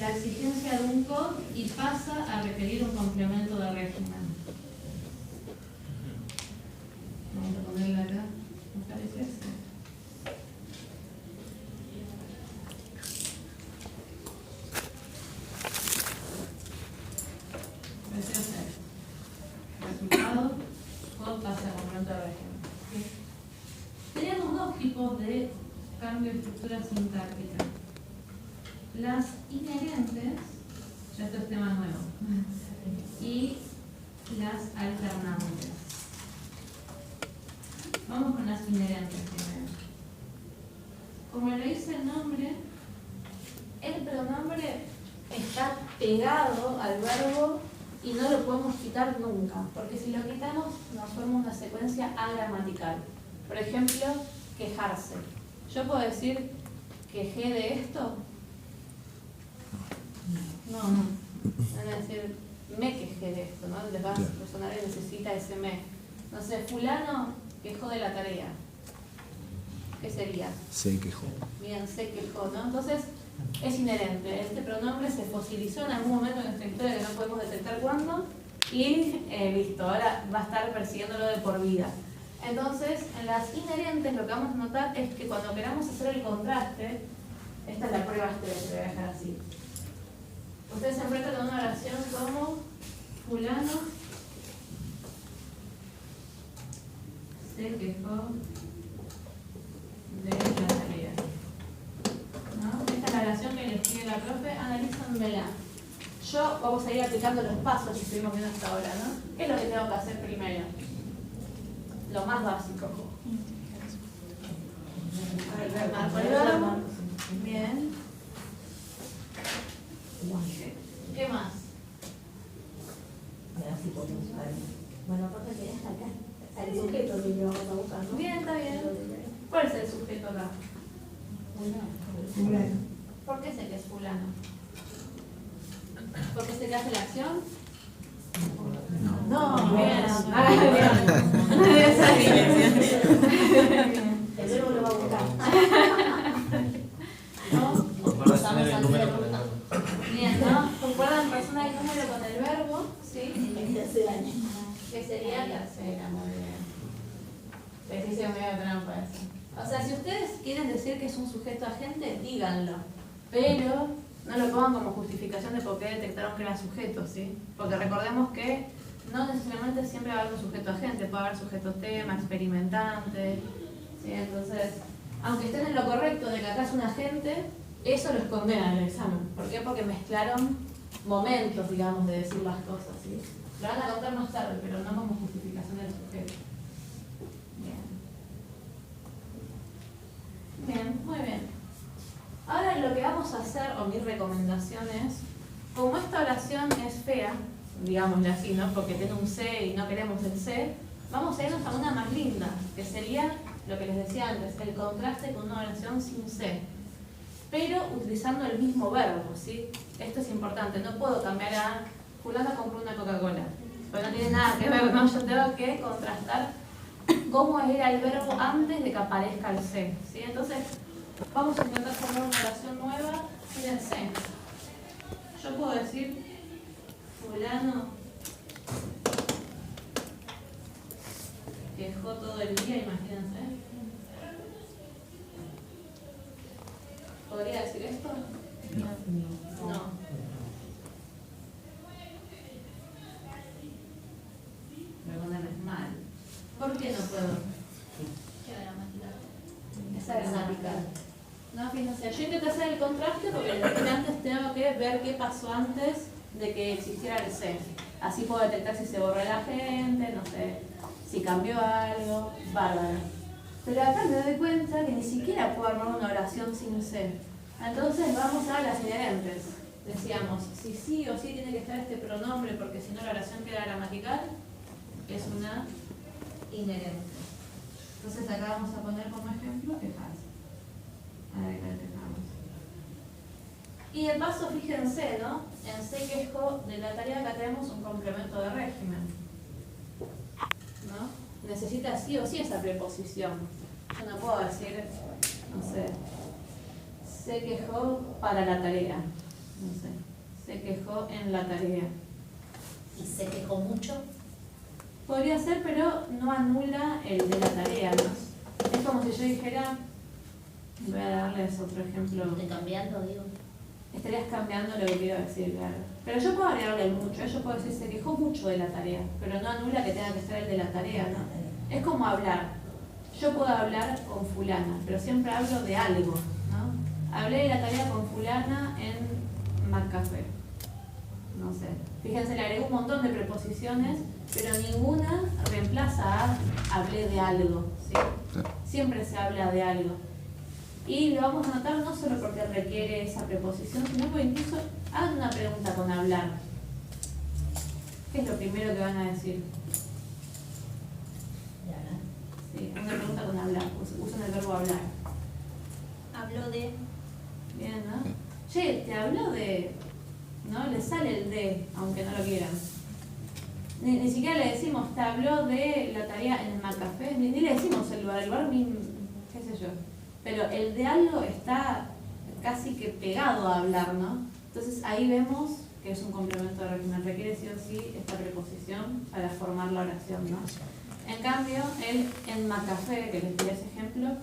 la exigencia de un COD y pasa a requerir un complemento de régimen. Vamos a ponerla acá, ¿me parece eso? Resultado, COD pasa a complemento de régimen. Tenemos dos tipos de cambio de estructura sintáctica. Las inherentes, ya esto es tema nuevo, y las alternantes. Vamos con las inherentes primero. Como le dice el nombre, el pronombre está pegado al verbo y no lo podemos quitar nunca, porque si lo quitamos nos forma una secuencia agramatical. Por ejemplo, quejarse. ¿Yo puedo decir quejé de esto? No. Van a decir me quejé de esto, ¿no? Les va a sonar y necesita ese me. No sé, fulano quejó de la tarea. ¿qué sería? Se quejó. Bien, se quejó, ¿no? Entonces, es inherente. Este pronombre se fosilizó en algún momento de nuestra historia que no podemos detectar cuándo, y listo, ahora va a estar persiguiéndolo de por vida. Entonces, en las inherentes lo que vamos a notar es que cuando queramos hacer el contraste, esta es la prueba estrella, que voy a dejar así. Ustedes se enfrentan con una oración como fulano se quejó de la tarea. ¿No? Esta es la oración que les pide la profe, analízanmela. Yo vamos a ir aplicando los pasos que estuvimos viendo hasta ahora, ¿no? ¿Qué es lo que tengo que hacer primero? Lo más básico. Marco el verbo. Bien. ¿Qué más? Bueno, aparte que está acá. Está el sujeto que lo vamos a buscar, ¿no? Bien, está bien. ¿Cuál es el sujeto acá? Fulano. ¿Por qué sé que es fulano? ¿Porque sé que hace la acción? No, Bien. el verbo lo va a buscar. ¿No? Relacionar el número con el verbo. Bien, ¿no? Concuerdan persona y número con el verbo, ¿sí? Que sería tercera, muy bien. Les hice medio trampa eso. O sea, si ustedes quieren decir que es un sujeto agente, díganlo. Pero no lo pongan como justificación de por qué detectaron que era sujeto, ¿sí? Porque recordemos que no necesariamente siempre va a haber un sujeto agente, puede haber sujeto tema, experimentante, ¿sí? Entonces, aunque estén en lo correcto de que acá es un agente, eso lo condena en el examen. ¿Por qué? Porque mezclaron momentos, digamos, de decir las cosas, ¿sí? Lo van a contar más tarde, pero no como justificación del sujeto. Bien. Bien, muy bien. Ahora lo que vamos a hacer, o mi recomendación es, como esta oración es fea, digámosle así, ¿no? Porque tiene un C y no queremos el C, vamos a irnos a una más linda, que sería lo que les decía antes, el contraste con una oración sin C, pero utilizando el mismo verbo, ¿sí? Esto es importante, no puedo cambiar a fulano compró una Coca-Cola, porque no tiene nada que ver, ¿no? Yo tengo que contrastar cómo era el verbo antes de que aparezca el C, ¿sí? Entonces, vamos a intentar formar una oración nueva sin el C. Yo puedo decir, fulano quejó todo el día, imagínense. ¿Podría decir esto? No. Perdóname, mal. ¿Por qué no puedo? Esa gramatical. No, fíjense, yo intenté hacer el contraste porque antes tengo que ver qué pasó antes de que existiera el C. Así puedo detectar si se borró la gente, no sé, si cambió algo, bárbaro. Pero acá me doy cuenta que ni siquiera puedo armar una oración sin C. Entonces vamos a las inherentes. Decíamos, si sí o sí tiene que estar este pronombre porque si no la oración queda gramatical, es una inherente. Entonces acá vamos a poner como ejemplo quejarse. A ver, quejamos. Y de paso, fíjense, ¿no? En se quejó de la tarea, acá tenemos un complemento de régimen, ¿no? Necesita sí o sí esa preposición. Yo no puedo decir, no sé, se quejó para la tarea, no sé, se quejó en la tarea. ¿Y se quejó mucho? Podría ser, pero no anula el de la tarea, ¿no? Es como si yo dijera, voy a darles otro ejemplo. ¿De cambiando, digo? Estarías cambiando lo que quiero decir, claro. Pero yo puedo agregarle mucho, yo puedo decir, se quejó mucho de la tarea, pero no anula que tenga que ser el de la tarea, ¿no? Es como hablar. Yo puedo hablar con fulana, pero siempre hablo de algo, ¿no? Hablé de la tarea con fulana en McCafé. No sé. Fíjense, le agregué un montón de preposiciones, pero ninguna reemplaza a hablé de algo, ¿sí? Siempre se habla de algo. Y lo vamos a notar no solo porque requiere esa preposición, sino porque incluso hagan una pregunta con hablar. ¿Qué es lo primero que van a decir? Sí, una pregunta con hablar, usan el verbo hablar. Habló de... Bien, ¿no? Che, te habló de... ¿No? Le sale el de, aunque no lo quieran. Ni siquiera le decimos, te habló de la tarea en el McCafé, ni le decimos el lugar qué sé yo. Pero el de algo está casi que pegado a hablar, ¿no? Entonces ahí vemos que es un complemento de régimen, requiere sí o sí esta preposición para formar la oración, ¿no? En cambio, el en Macafé, que les di ese ejemplo,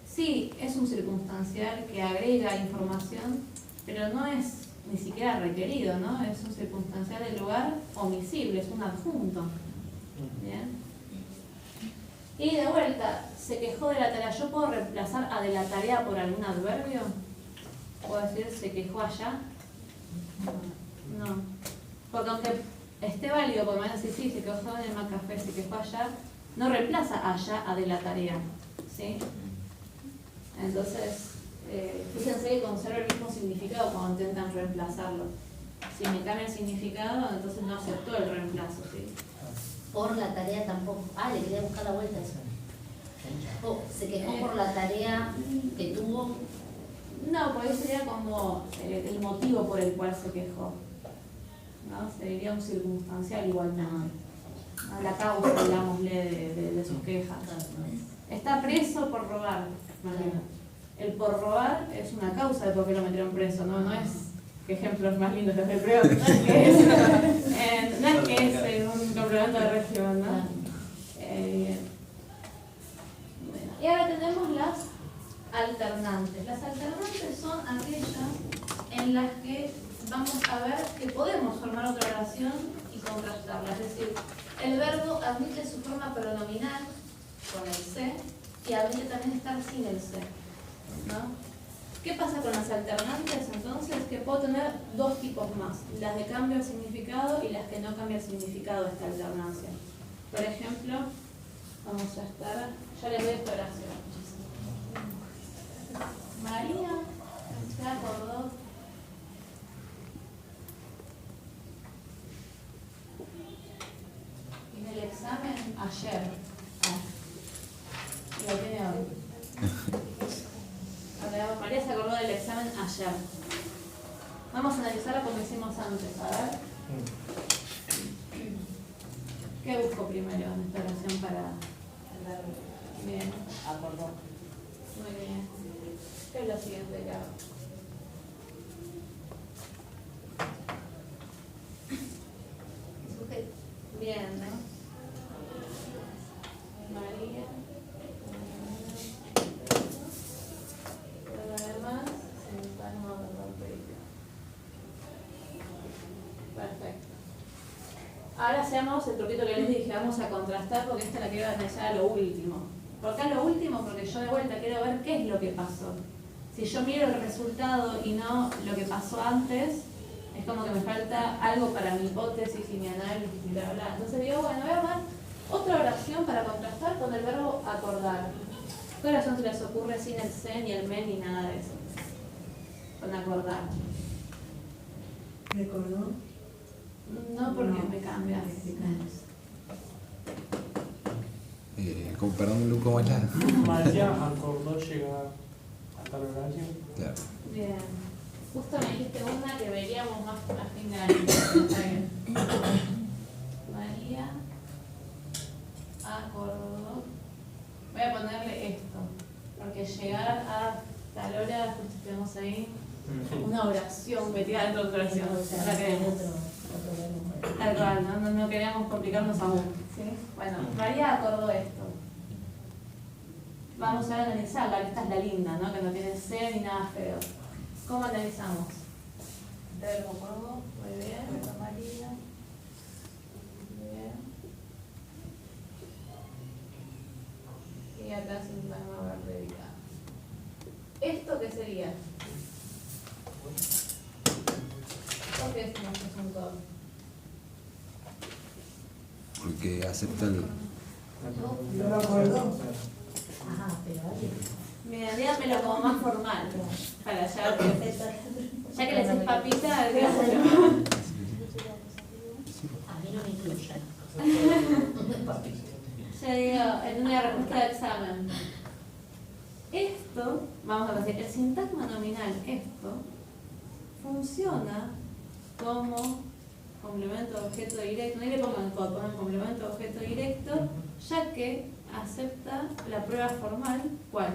sí es un circunstancial que agrega información, pero no es ni siquiera requerido, ¿no? Es un circunstancial del lugar omisible, es un adjunto. ¿Bien? Y de vuelta, se quejó de la tarea. ¿Yo puedo reemplazar a de la tarea por algún adverbio? ¿Puedo decir se quejó allá? No. Porque aunque esté válido, porque me van a decir, sí, se quejó en el Macafé, se quejó allá, no reemplaza allá a de la tarea. ¿Sí? Entonces, fíjense que conserva el mismo significado cuando intentan reemplazarlo. Si me cambia el significado, entonces no aceptó el reemplazo, ¿sí? Por la tarea tampoco. Ah, le quería buscar la vuelta a eso. Oh, se quejó por la tarea que tuvo. No, porque sería como el motivo por el cual se quejó, ¿no? Sería un circunstancial igualmente. La causa, digámosle, de sus quejas. Está preso por robar. El por robar es una causa de por qué lo metieron preso, ¿no? No es que ejemplos más lindos los del peor, no es que es un complemento de régimen, ¿no? Bien. Bueno, y ahora tenemos las alternantes. Las alternantes son aquellas en las que vamos a ver que podemos formar otra oración y contrastarla. Es decir, el verbo admite su forma pronominal con el se y admite también estar sin el se, ¿no? ¿Qué pasa con las alternantes entonces? Que puedo tener dos tipos más, las de cambio de significado y las que no cambian el significado de esta alternancia. Por ejemplo, vamos a estar, ya les doy esta oración. María se acordó en el examen ayer. Lo tiene hoy. María se acordó del examen ayer. Vamos a analizarlo como hicimos antes, a ver. ¿Qué busco primero en esta oración para...? Bien. Acordó. Muy bien. ¿Qué es lo siguiente que hago? Sujeto. Bien, ¿no? María. ¿Puedo ver más? Sí, no, perfecto. Ahora hacemos el truquito que les dije, vamos a contrastar porque esta la quiero analizar a lo último. ¿Por qué a lo último? Porque yo de vuelta quiero ver qué es lo que pasó. Si yo miro el resultado y no lo que pasó antes, es como que me falta algo para mi hipótesis y mi análisis y bla, bla. Entonces digo, bueno, voy a armar otra oración para contrastar con el verbo acordar. ¿Qué oración se les ocurre sin el se, ni el me, ni nada de eso? Con acordar. ¿Recordó? No, porque me cambia. Perdón, Lu, ¿cómo está? María acordó llegar a tal horario. Claro. Bien. Justo me dijiste una que veríamos más a fin de año. Está bien. María acordó. Voy a ponerle esto. Porque llegar a tal hora, justo tenemos ahí una oración metida dentro de otra oración. La queremos. Tal cual, no queríamos complicarnos aún. ¿Sí? Bueno, María acordó esto. Vamos a analizarla, esta es la linda, ¿no? Que no tiene C ni nada feo. ¿Cómo analizamos? Verbo acordó, muy bien, María. Bien. Y acá sin verbo predicado. ¿Esto qué sería? ¿Por qué decimos que es un todo? Porque acepta el... ¿No lo acordó? Ajá, pero alguien. Mira, dígamelo como más formal. Para ya que le decís papita, dígamelo. A mí no me incluyen. Ya digo, en una respuesta de examen. Esto, vamos a decir, el sintagma nominal, esto, funciona como complemento de objeto directo. No le pongan code, pongan complemento de objeto directo, ya que acepta la prueba formal, ¿cuál?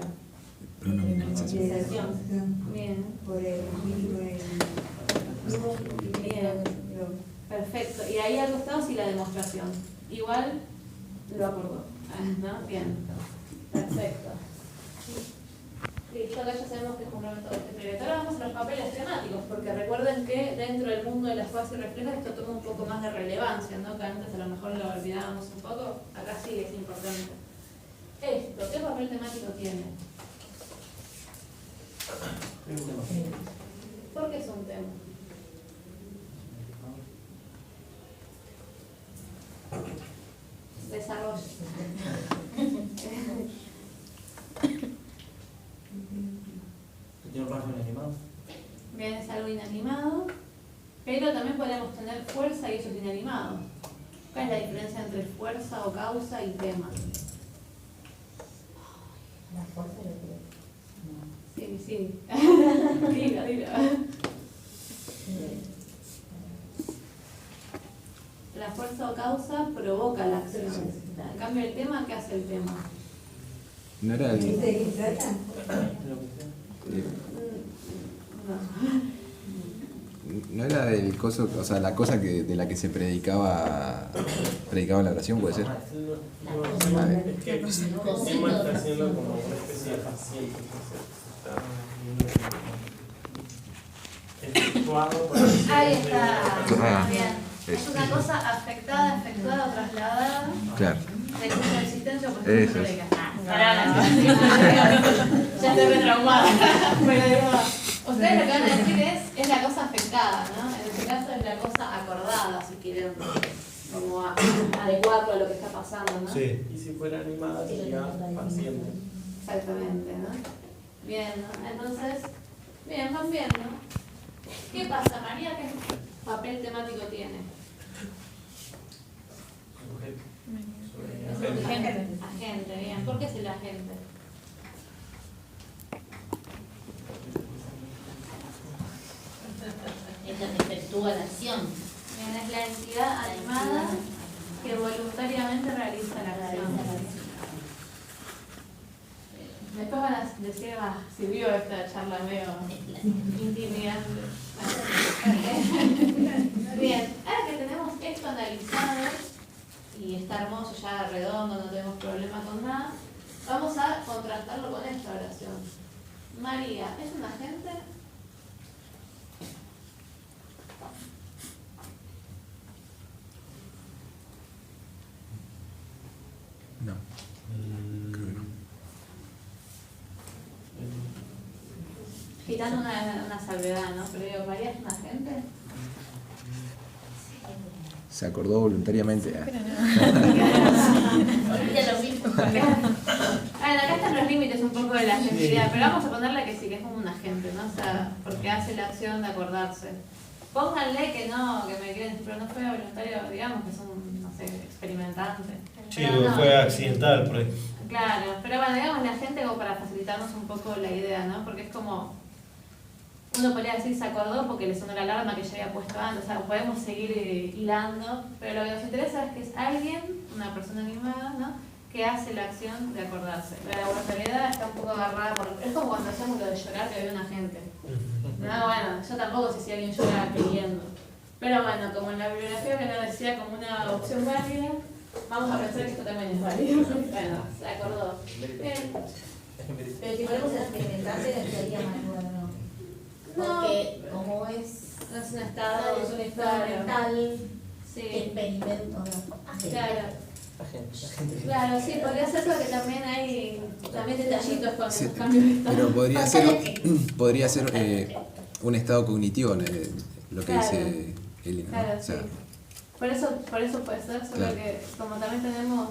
Pronominalización. Bien, Por el espíritu bien, perfecto. Y ahí al costado sí la demostración. Igual lo acordó, ¿no? Bien, perfecto. Listo, acá ya sabemos que es complemento de este proyecto. Ahora vamos a los papeles temáticos, porque recuerden que dentro del mundo de las fases reflejas esto toma un poco más de relevancia, ¿no? Que antes a lo mejor lo olvidábamos un poco, acá sí es importante. Esto, ¿qué papel temático tiene? ¿Por qué es un tema? Desarrollo. ¿Tiene un rasgo inanimado? Bien, es algo inanimado, pero también podemos tener fuerza y eso es inanimado. ¿Cuál es la diferencia entre fuerza o causa y tema? La fuerza y el Sí, sí. Dilo. La fuerza o causa provoca la acción. En cambio, el tema, ¿qué hace el tema? ¿No era el, ¿Viste de qué trata? no era el coso, o sea, la cosa que, de la que se predicaba la oración, puede ser? Es que el tema está haciendo como una especie de paciente que se está efectuado por el Ahí está. Ah, Bien. Es una cosa afectada, efectuada o trasladada. Claro. De cuya existencia o Eso posición es. predica. Ya estoy retraumada. Pero digo, ustedes lo que van a decir es la cosa afectada, ¿no? En este caso es la cosa acordada, si quieren, como adecuarlo a lo que está pasando, ¿no? Sí. Y si fuera animada sería paciente. Exactamente, ¿no? Bien, ¿no? Entonces, bien, van bien, ¿no? ¿Qué pasa, María? ¿Qué papel temático tiene? Es un agente, bien. ¿Por qué es el agente? Es la que efectúa la acción. Bien, es la entidad animada que voluntariamente realiza la acción. Después van a decir, sirvió esta charla medio intimidante. Bien, ahora que tenemos esto analizado y está hermoso, ya redondo, no tenemos problema con nada, vamos a contrastarlo con esta oración. María, ¿es un agente? No. Creo que no. Quitando una salvedad, ¿no? Pero digo, ¿María es un agente? Se acordó voluntariamente. Ya lo mismo. Bueno, acá están los límites un poco de la agentividad, pero vamos a ponerle que sí, que es como un agente, ¿no? O sea, porque hace la acción de acordarse. Pónganle que no, que me quieren, pero no fue voluntario, digamos que es un, no sé, experimentante. Sí, Pero no. fue accidental por ahí. Claro, pero bueno, digamos la gente como para facilitarnos un poco la idea, ¿no? Porque es como, uno podría decir se acordó porque le sonó la alarma que ya había puesto antes, o sea, podemos seguir hilando, pero lo que nos interesa es que es alguien, una persona animada, ¿no? Que hace la acción de acordarse. La voluntariedad está un poco agarrada por... Es como cuando hacemos lo de llorar que había una gente. No, bueno, yo tampoco sé si alguien llora queriendo. Pero bueno, como en la bibliografía que nos decía como una opción válida, vamos a pensar que esto también es válido. Bueno, se acordó. Bien. Pero si ponemos el experimentante, le quedaría más bueno, ¿no? Porque como es No es un estado, es un estado mental, Sí, experimento, ¿no? claro. Claro, sí, podría ser porque también hay detallitos con Sí, los cambios de estado. pero podría ser un estado cognitivo, lo que Claro. dice Elena. ¿no? Claro, O sea, sí. Por eso puede ser, solo Claro. que como también tenemos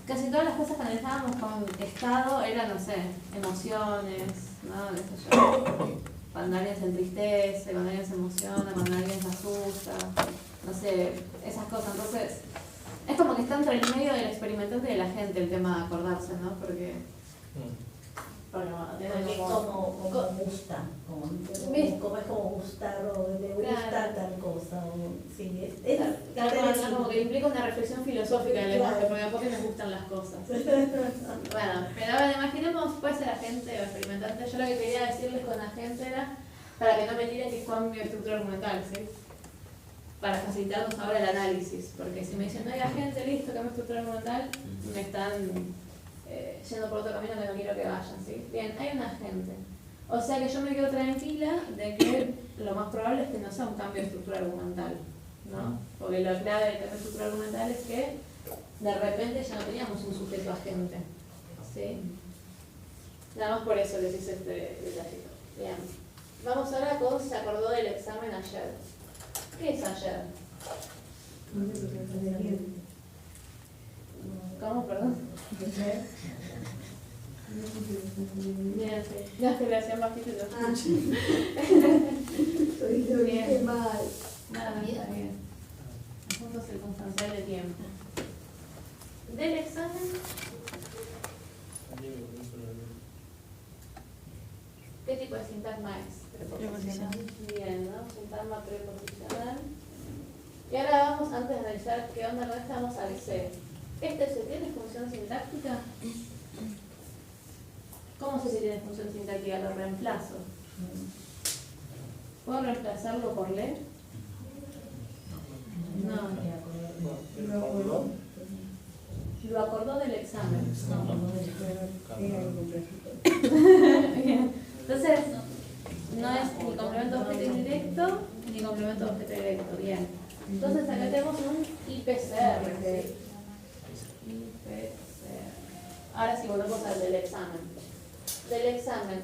casi todas las cosas que analizábamos con estado eran, no sé, emociones, ¿no? Qué sé yo. Cuando alguien se entristece, cuando alguien se emociona, cuando alguien se asusta, no sé, esas cosas. Entonces, es como que está entre el medio del experimentante y de la gente el tema de acordarse, ¿no? Porque... Bueno, Porque es como gusta, como es como gustar o le gusta Claro. tal cosa. O, sí, es Como que implica una reflexión filosófica del lenguaje, porque a poco nos gustan las cosas. Bueno, pero ahora imaginemos, puede ser agente o experimentante. Yo lo que quería decirles con agente era para que no me tiren que es cambio de estructura argumental, ¿sí? Para facilitarnos ahora el análisis, porque si me dicen no hay agente, listo, cambio de estructura argumental, me están yendo por otro camino que no quiero que vayan, ¿sí? Bien, hay un agente. O sea que yo me quedo tranquila de que lo más probable es que no sea un cambio de estructura argumental, ¿no? Porque lo clave del cambio de estructura argumental es que de repente ya no teníamos un sujeto agente, ¿sí? Nada más por eso les hice este detallito. Bien. Vamos ahora con se acordó del examen ayer. ¿Qué es ayer? ¿Cómo, perdón? Bien, sí. Ya que le hacían bajito y lo escuché. Bien. mal. Nada, está bien. Asunto circunstancial de tiempo. Del examen, ¿qué tipo de sintagma es? Preposicional. Bien, ¿no? Sintagma preposicional. Y ahora vamos, antes de analizar qué onda con esta, vamos al C. ¿Este C tiene función sintáctica? ¿Cómo sé si tiene función sintáctica? Lo reemplazo. ¿Puedo reemplazarlo por le? No. Lo acordó del examen. Entonces, no es ni complemento de objeto indirecto ni complemento de objeto directo. Bien. Entonces acá tenemos un IPCR. ¿Sí? IPCR. Ahora sí volvemos al del examen. Del examen.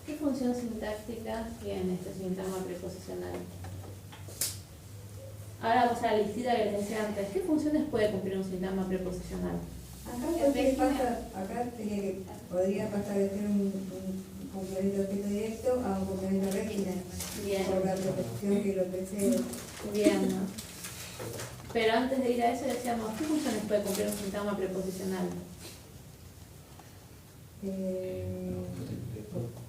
¿Qué función sintáctica tiene este sintagma preposicional? Ahora vamos a la listita que les decía antes. ¿Qué funciones puede cumplir un sintagma preposicional? Acá podría pasar de ser un complemento de objeto directo a un complemento de régimen. Bien. Por la preposición que lo precede. Bien, ¿no? Pero antes de ir a eso decíamos, ¿qué funciones puede cumplir un sintagma preposicional?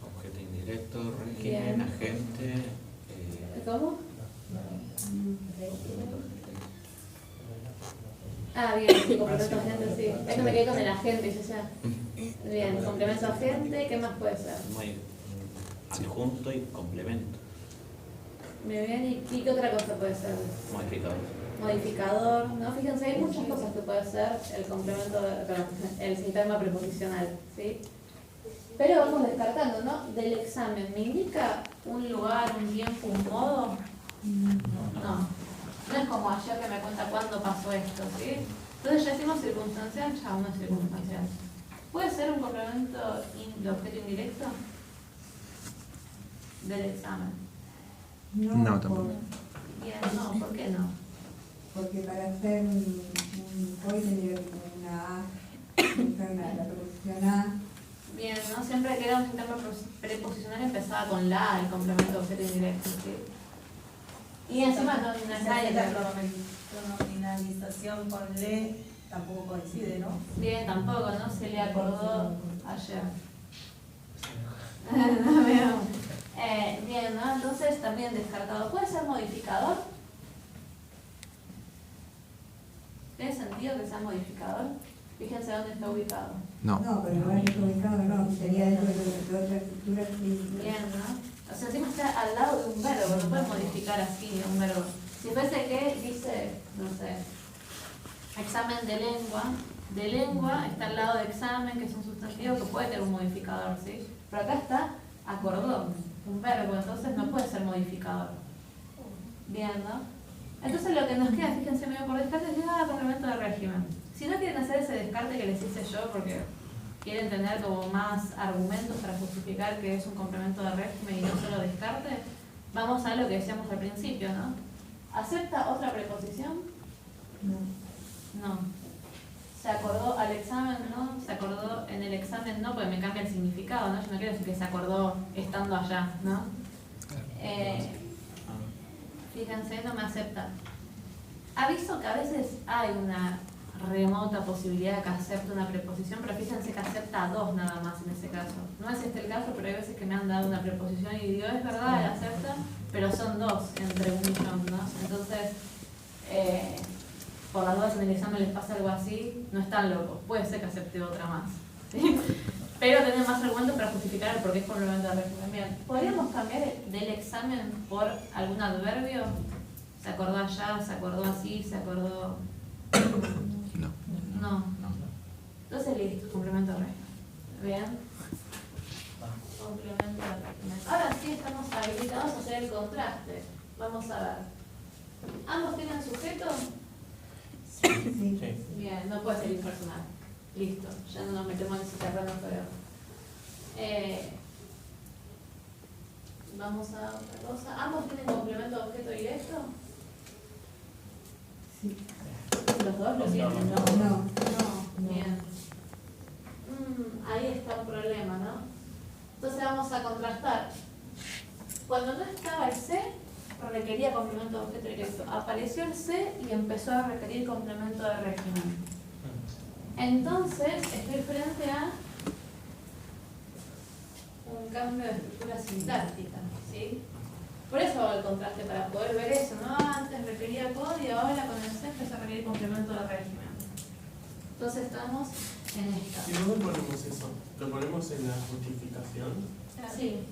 Objeto indirecto, régimen, agente. ¿Cómo? Ah, bien, sí, complemento agente, sí. Es que me quedé con el agente, yo ya. Bien, complemento agente, ¿qué más puede ser? Muy adjunto y complemento. Muy bien, ¿y qué otra cosa puede ser? Modificador. Modificador, ¿no? Fíjense, hay muchas cosas que puede ser el complemento, perdón, el sintagma preposicional, ¿sí? Pero vamos descartando, ¿no? Del examen, ¿me indica un lugar, un tiempo, un modo? No. No es como ayer que me cuenta cuándo pasó esto, ¿sí? Entonces ya decimos circunstancial, ya uno es circunstancial. ¿Puede ser un complemento de objeto indirecto? Del examen. No, tampoco. Bien, no, ¿por qué no? Porque para hacer un hoy tendría que poner una A, la preposición A. Bien, ¿no? Siempre que era un sintagma preposicional empezaba con la, el complemento de objeto indirecto, ¿sí? Y encima no es nadie la nominalización con le tampoco coincide, ¿no? Bien, tampoco, ¿no? Se le acordó ayer. No veo. Bien, ¿no? Entonces también descartado. ¿Puede ser modificador? ¿Tiene sentido que sea modificador? Fíjense dónde está ubicado. No. No, pero no es ubicado, no. Sería dentro de otra estructura. Bien, ¿no? O sea, encima está al lado de un verbo, no puedes modificar así un verbo. Si fuese que dice, no sé, examen de lengua está al lado de examen, que es un sustantivo que puede tener un modificador, ¿sí? Pero acá está acordó, un verbo, entonces no puede ser modificador. Bien, ¿no? Entonces lo que nos queda, fíjense medio por descarte, es llegar al complemento de régimen. Si no quieren hacer ese descarte que les hice yo, porque quieren tener como más argumentos para justificar que es un complemento de régimen y no solo descarte, vamos a lo que decíamos al principio, ¿no? ¿Acepta otra preposición? No. Se acordó al examen, ¿no? Se acordó en el examen, no, porque me cambia el significado, ¿no? Yo no quiero decir que se acordó estando allá, ¿no? Fíjense, no me acepta. Aviso que a veces hay una remota posibilidad de que acepte una preposición, pero fíjense que acepta 2 nada más en ese caso. No es este el caso, pero hay veces que me han dado una preposición y digo, es verdad, él acepta, pero son 2 entre 1 millón, ¿no? Entonces, por las dudas en el examen les pasa algo así, no están locos, puede ser que acepte otra más, ¿sí? Pero tienen más argumentos para justificar el por qué es complemento de régimen. Bien, ¿podríamos cambiar del examen por algún adverbio? ¿Se acordó allá? ¿Se acordó así? ¿Se acordó...? No. Entonces listo, complemento de régimen. Bien. Complemento de régimen. Ahora sí estamos habilitados a hacer el contraste. Vamos a ver. ¿Ambos tienen sujeto? Sí. Bien, no puede ser impersonal. Listo, ya no nos metemos en ese terreno, pero... vamos a otra cosa. ¿Ambos tienen complemento de objeto directo? Sí. ¿Los dos lo tienen? No. Bien. Ahí está un problema, ¿no? Entonces vamos a contrastar. Cuando no estaba el C, requería complemento de objeto directo. Apareció el C y empezó a requerir complemento de régimen. Entonces, estoy frente a un cambio de estructura sintáctica, ¿sí? Por eso hago el contraste, para poder ver eso, ¿no? Antes requería code y ahora con el C empezó a requerir complemento de régimen. Entonces estamos en esta. ¿Y dónde ponemos eso? ¿Lo ponemos en la justificación? Sí.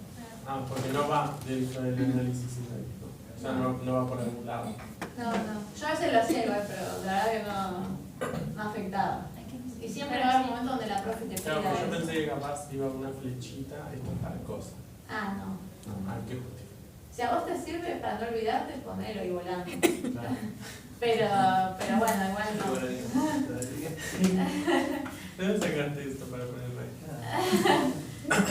Porque no va dentro del análisis sintáctico. O sea, no va por algún lado. No. Yo a veces lo hacía igual, pero la verdad que no afectaba. Y siempre va a haber un momento donde la profe te pida Claro, yo eso. pensé que capaz iba una flechita, esto es tal cosa. No. Hay que justificar. Si a vos te sirve para no olvidarte, ponelo ahí volando. Claro. Pero bueno, igual no. ¿De dónde sacaste esto para ponerlo ahí?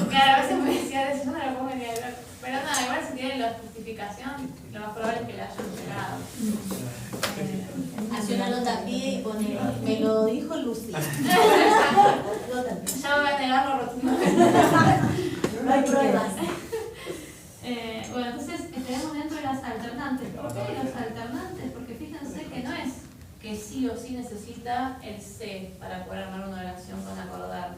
Claro, a veces me decía eso, no me lo pongo ni a ver. Pero no, igual si tienen la justificación, lo más probable es que la hayan pegado. Hace una nota a pie y pone, me lo dijo Lucy. Ya voy a negarlo rotundamente. No hay pruebas. Bueno, entonces tenemos dentro de las alternantes. ¿Por qué los alternantes? Porque fíjense que no es que sí o sí necesita el C para poder armar una oración con acordar.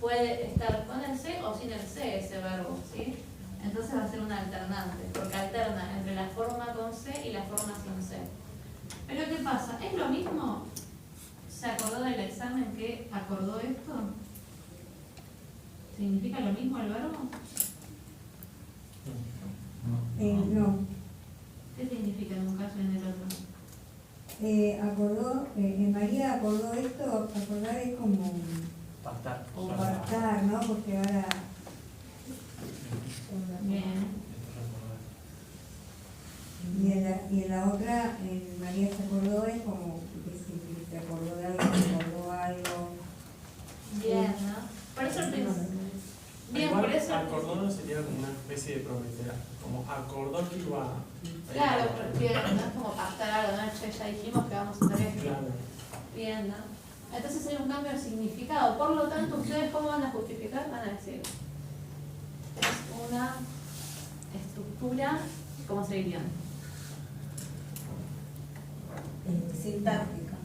Puede estar con el C o sin el C ese verbo, ¿sí? Entonces va a ser un alternante, porque alterna entre la forma con C y la forma sin C. Pero ¿qué pasa? ¿Es lo mismo? ¿Se acordó del examen que acordó esto? ¿Significa lo mismo el verbo? No. ¿Qué significa en un caso y en el otro? Acordó, María acordó esto, acordar es como Pactar. pactar, ¿no? Porque ahora... Bien. Y en la otra, María se acordó es como que se acordó de algo, se acordó algo. Bien, ¿no? Por eso el Bien, Igual, por eso. acordó no sería como una especie de prometida. Como acordó que iba a... Claro, porque no es como pactar algo, ¿no? Che, ya dijimos que vamos a hacer esto. Claro. Bien, ¿no? Entonces hay un cambio de significado. Por lo tanto, ¿ustedes cómo van a justificar? Van a decir, es una estructura, ¿cómo se dirían? Sintáctica.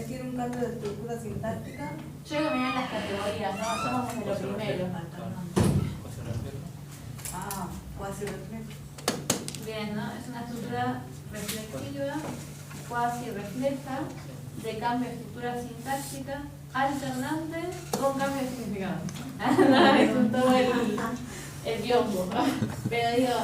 ¿Tiene un cambio de estructura sintáctica? Yo digo que miren las categorías, ¿no? Hacemos desde lo primero. Cuasi reflejo. Bien, ¿no? Es una estructura reflexiva, cuasi refleja, de cambio de estructura sintáctica, alternante con cambio de significado. Es todo el biombo. Pero digo,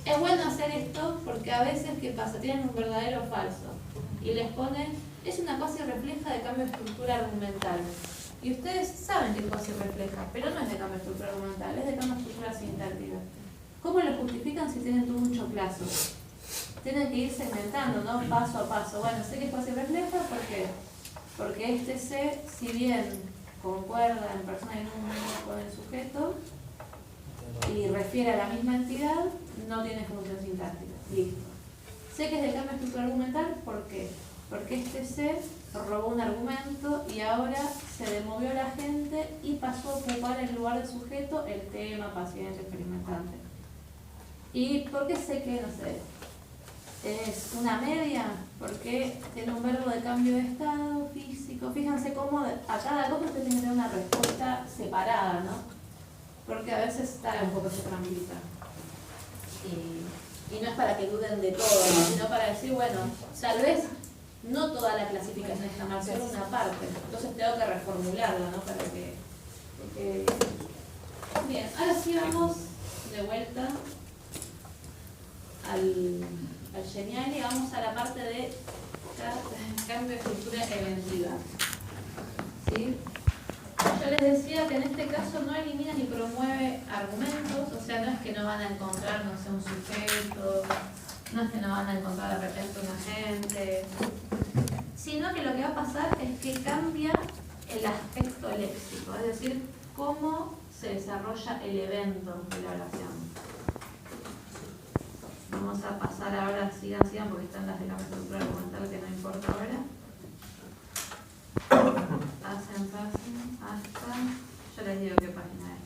es bueno hacer esto porque a veces, ¿qué pasa? Tienen un verdadero o falso y les ponen, es una cuasi refleja de cambio de estructura argumental. Y ustedes saben que es cuasi refleja, pero no es de cambio de estructura argumental, es de cambio de estructura sintáctica. ¿Cómo lo justifican si tienen todo un choclazo? Tienen que ir segmentando, ¿no? Paso a paso. Bueno, sé que es cuasi refleja, ¿por qué? Porque este C, si bien concuerda en persona y número con el sujeto y refiere a la misma entidad, no tiene función sintáctica. Listo. Sé que es de cambio de estructura argumental, ¿por qué? Porque este C robó un argumento y ahora se demovió la gente y pasó a ocupar el lugar del sujeto el tema, paciente, experimentante. ¿Y por qué sé que, no sé, es una media, porque tiene un verbo de cambio de estado físico. Fíjense cómo a cada cosa usted tiene que tener una respuesta separada, ¿no? Porque a veces está un poco esa trampita. Y no es para que duden de todo, ¿no? Sino para decir, bueno, tal vez no toda la clasificación está mal, solo una parte. Entonces tengo que reformularla, ¿no? Para que... Bien, ahora sí vamos de vuelta al genial y vamos a la parte de cambio de estructura eventiva. ¿Sí? Yo les decía que en este caso no elimina ni promueve argumentos, o sea, no es que no van a encontrar, no sé, un sujeto, no es que no van a encontrar de repente un agente, sino que lo que va a pasar es que cambia el aspecto léxico, es decir, cómo se desarrolla el evento de la oración. Vamos a pasar ahora, sigan, porque están las de la estructura argumental que no importa ahora. Pasen, hasta... Yo les digo qué página es.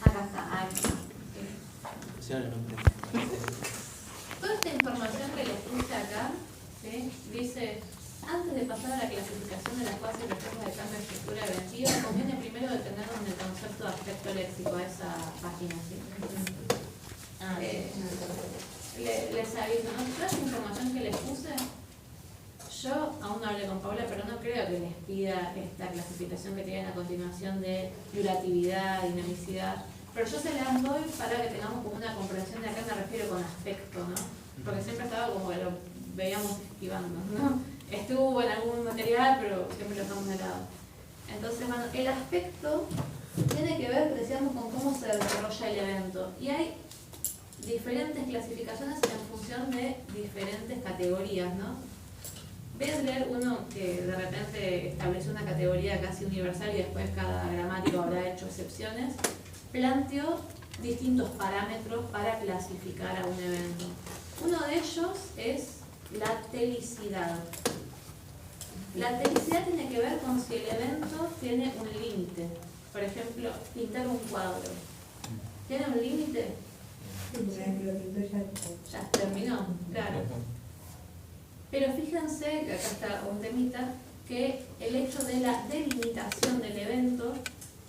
Acá está, ahí está. Toda esta información que les puse acá, ¿sí? Dice, antes de pasar a la clasificación de las bases y respuestas de cambio de estructura eventiva, conviene primero detenernos en el concepto de aspecto léxico a esa página, ¿sí? Les aviso, ¿no? Toda esta información que les puse, yo aún no hablé con Paula, pero no creo que les pida esta clasificación que tienen a continuación de duratividad, dinamicidad. Pero yo se las doy para que tengamos como una comprensión de a qué me refiero con aspecto, ¿no? Porque siempre estaba como que lo veíamos esquivando, ¿no? Estuvo en algún material, pero siempre lo dejamos de lado. Entonces, bueno, el aspecto tiene que ver, decíamos, con cómo se desarrolla el evento. Y hay diferentes clasificaciones en función de diferentes categorías, ¿no? Voy a leer uno que de repente establece una categoría casi universal y después cada gramático habrá hecho excepciones. Planteó distintos parámetros para clasificar a un evento. Uno de ellos es la telicidad. La telicidad tiene que ver con si el evento tiene un límite. Por ejemplo, pintar un cuadro. ¿Tiene un límite? Ya terminó, claro. Pero fíjense, que acá está un temita, que el hecho de la delimitación del evento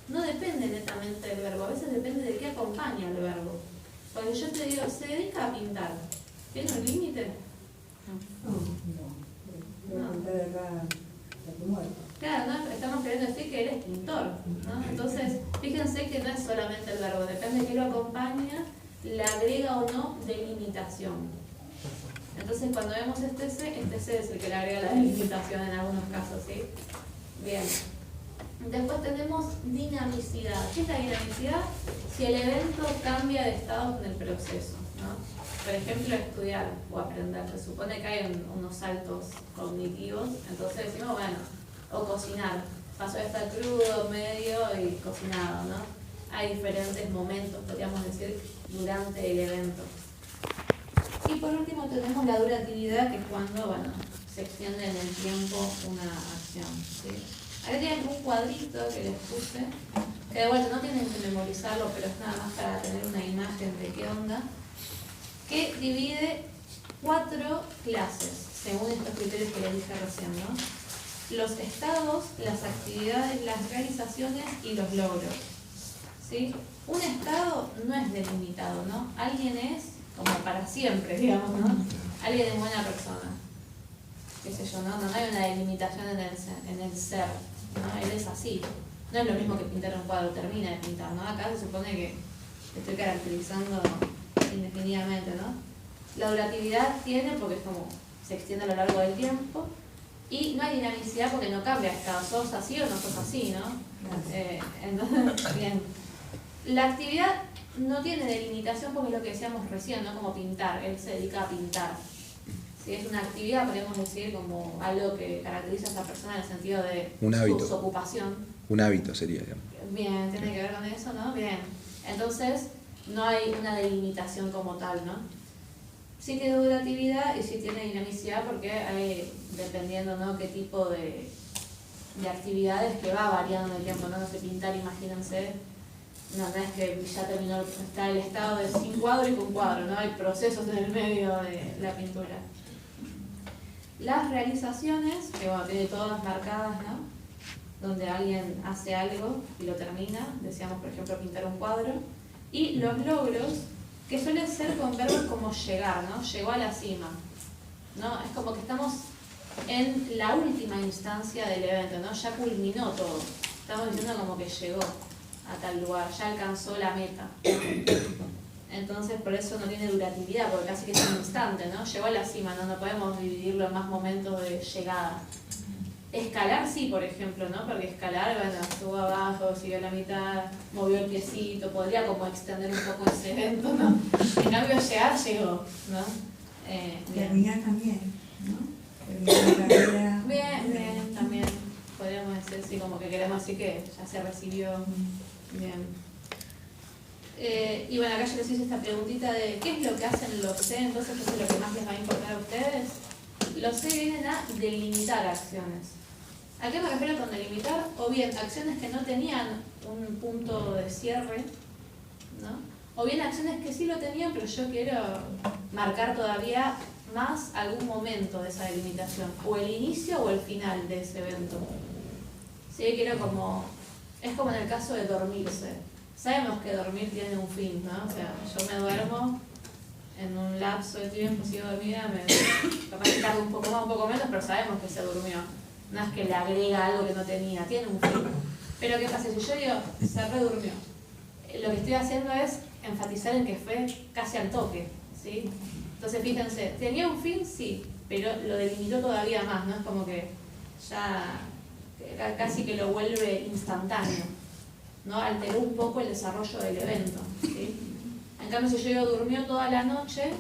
no depende netamente del verbo, a veces depende de qué acompaña el verbo. Porque yo te digo, se dedica a pintar. ¿Tiene un límite? Claro, ¿no? Estamos queriendo decir que él es pintor, ¿no? Entonces, fíjense que no es solamente el verbo, depende de qué lo acompaña, le agrega o no delimitación. Entonces, cuando vemos este C es el que le agrega la delimitación en algunos casos, ¿sí? Bien. Después tenemos dinamicidad. ¿Qué es la dinamicidad? Si el evento cambia de estado en el proceso, ¿no? Por ejemplo, estudiar o aprender. Se supone que hay unos saltos cognitivos, entonces decimos, bueno, o cocinar. Pasó de estar crudo, medio y cocinado, ¿no? Hay diferentes momentos, podríamos decir, durante el evento. Y por último tenemos la duratividad, que es cuando, bueno, se extiende en el tiempo una acción, ¿sí? Acá tienen un cuadrito que les puse, que de vuelta no tienen que memorizarlo, pero es nada más para tener una imagen de qué onda, que divide 4 clases, según estos criterios que les dije recién, ¿no? Los estados, las actividades, las realizaciones y los logros, ¿sí? Un estado no es delimitado, ¿no? Alguien es como para siempre, digamos, ¿no? Alguien es buena persona. Qué sé yo, ¿no? No hay una delimitación en el ser, ¿no? Él es así. No es lo mismo que pintar un cuadro, termina de pintar, ¿no? Acá se supone que estoy caracterizando indefinidamente, ¿no? La duratividad tiene porque es como se extiende a lo largo del tiempo, y no hay dinamicidad porque no cambia estado, sos así o no sos así, ¿no? Entonces, bien. La actividad no tiene delimitación porque es lo que decíamos recién, ¿no? Como pintar, él se dedica a pintar. Si es una actividad, podemos decir como algo que caracteriza a esa persona en el sentido de su ocupación. Un hábito sería, digamos. Bien, tiene que ver con eso, ¿no? Bien. Entonces, no hay una delimitación como tal, ¿no? Sí tiene duratividad y sí tiene dinamicidad porque hay, dependiendo, ¿no?, qué tipo de actividades que va variando en el tiempo, ¿no? No sé, pintar, imagínense, no es que ya terminó, está el estado de sin cuadro y con cuadro, ¿no? Hay procesos en el medio de la pintura. Las realizaciones, que bueno, tiene todas marcadas, ¿no?, donde alguien hace algo y lo termina, decíamos por ejemplo pintar un cuadro, y los logros, que suelen ser con verbos como llegar, ¿no? Llegó a la cima, ¿no? Es como que estamos en la última instancia del evento, ¿no? Ya culminó todo, estamos diciendo como que llegó a tal lugar, ya alcanzó la meta. Entonces por eso no tiene duratividad, porque casi que es un instante, ¿no? Llegó a la cima, no podemos dividirlo en más momentos de llegada. Escalar sí, por ejemplo, ¿no? Porque escalar, bueno, estuvo abajo, siguió a la mitad, movió el piecito, podría como extender un poco ese evento, ¿no? En cambio llegar, llegó, ¿no? Terminar también, ¿no? Terminar la carrera. Bien, también podríamos decir, sí, como que queremos decir que ya se recibió. Bien. Y bueno, acá yo les hice esta preguntita de ¿qué es lo que hacen los C? Entonces, ¿qué es lo que más les va a importar a ustedes? Los C vienen a delimitar acciones. ¿A qué me refiero con delimitar? O bien acciones que no tenían un punto de cierre, ¿no? O bien acciones que sí lo tenían, pero yo quiero marcar todavía más algún momento de esa delimitación, o el inicio o el final de ese evento. Sí, quiero como, es como en el caso de dormirse. Sabemos que dormir tiene un fin, ¿no? O sea, yo me duermo en un lapso de tiempo, sigo dormida, capaz que tardo un poco más, un poco menos, pero sabemos que se durmió. No es que le agrega algo que no tenía, tiene un fin. Pero ¿qué pasa? Si yo digo, se redurmió, lo que estoy haciendo es enfatizar en que fue casi al toque, ¿sí? Entonces fíjense, ¿tenía un fin? Sí, pero lo delimitó todavía más, ¿no? Es como que ya casi que lo vuelve instantáneo, ¿no? Alteró un poco el desarrollo del evento, ¿sí? En cambio, si yo digo durmió toda la noche,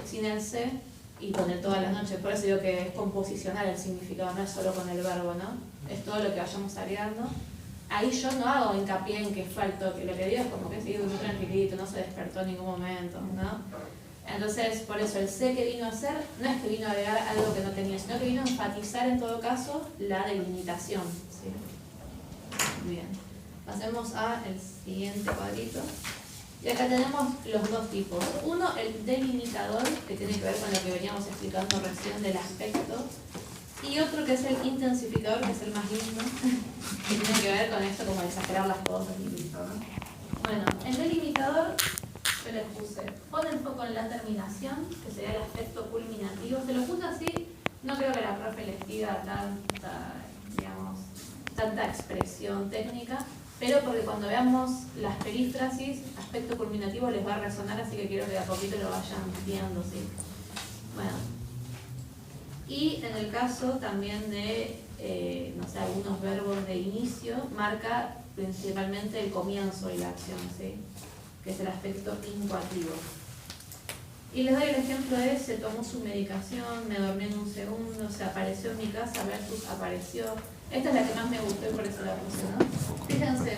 sin el C, y con el toda la noche, por eso digo que es composicional el significado, no es solo con el verbo, ¿no? Es todo lo que vayamos agregando. Ahí yo no hago hincapié en que fue al toque, lo que digo es como que sí, durmió tranquilito, no se despertó en ningún momento, ¿no? Entonces, por eso el C que vino a hacer, no es que vino a agregar algo que no tenía, sino que vino a enfatizar en todo caso la delimitación, ¿sí? Bien, pasemos al siguiente cuadrito. Y acá tenemos los dos tipos. Uno, el delimitador, que tiene que ver con lo que veníamos explicando recién del aspecto. Y otro que es el intensificador, que es el más lindo, que tiene que ver con esto como exagerar las cosas y listo, ¿no? Bueno, el delimitador, yo les puse, pon el foco en la terminación, que sería el aspecto culminativo. Se lo puse así, no creo que la profe les pida tanta expresión técnica, pero porque cuando veamos las perífrasis, aspecto culminativo les va a resonar, así que quiero que a poquito lo vayan viendo, ¿sí? Bueno, y en el caso también de, no sé, algunos verbos de inicio, marca principalmente el comienzo de la acción, ¿sí? Que es el aspecto incoativo. Y les doy el ejemplo de se tomó su medicación, me dormí en un segundo, se apareció en mi casa versus apareció. Esta es la que más me gustó y por eso la puse, ¿no? Fíjense,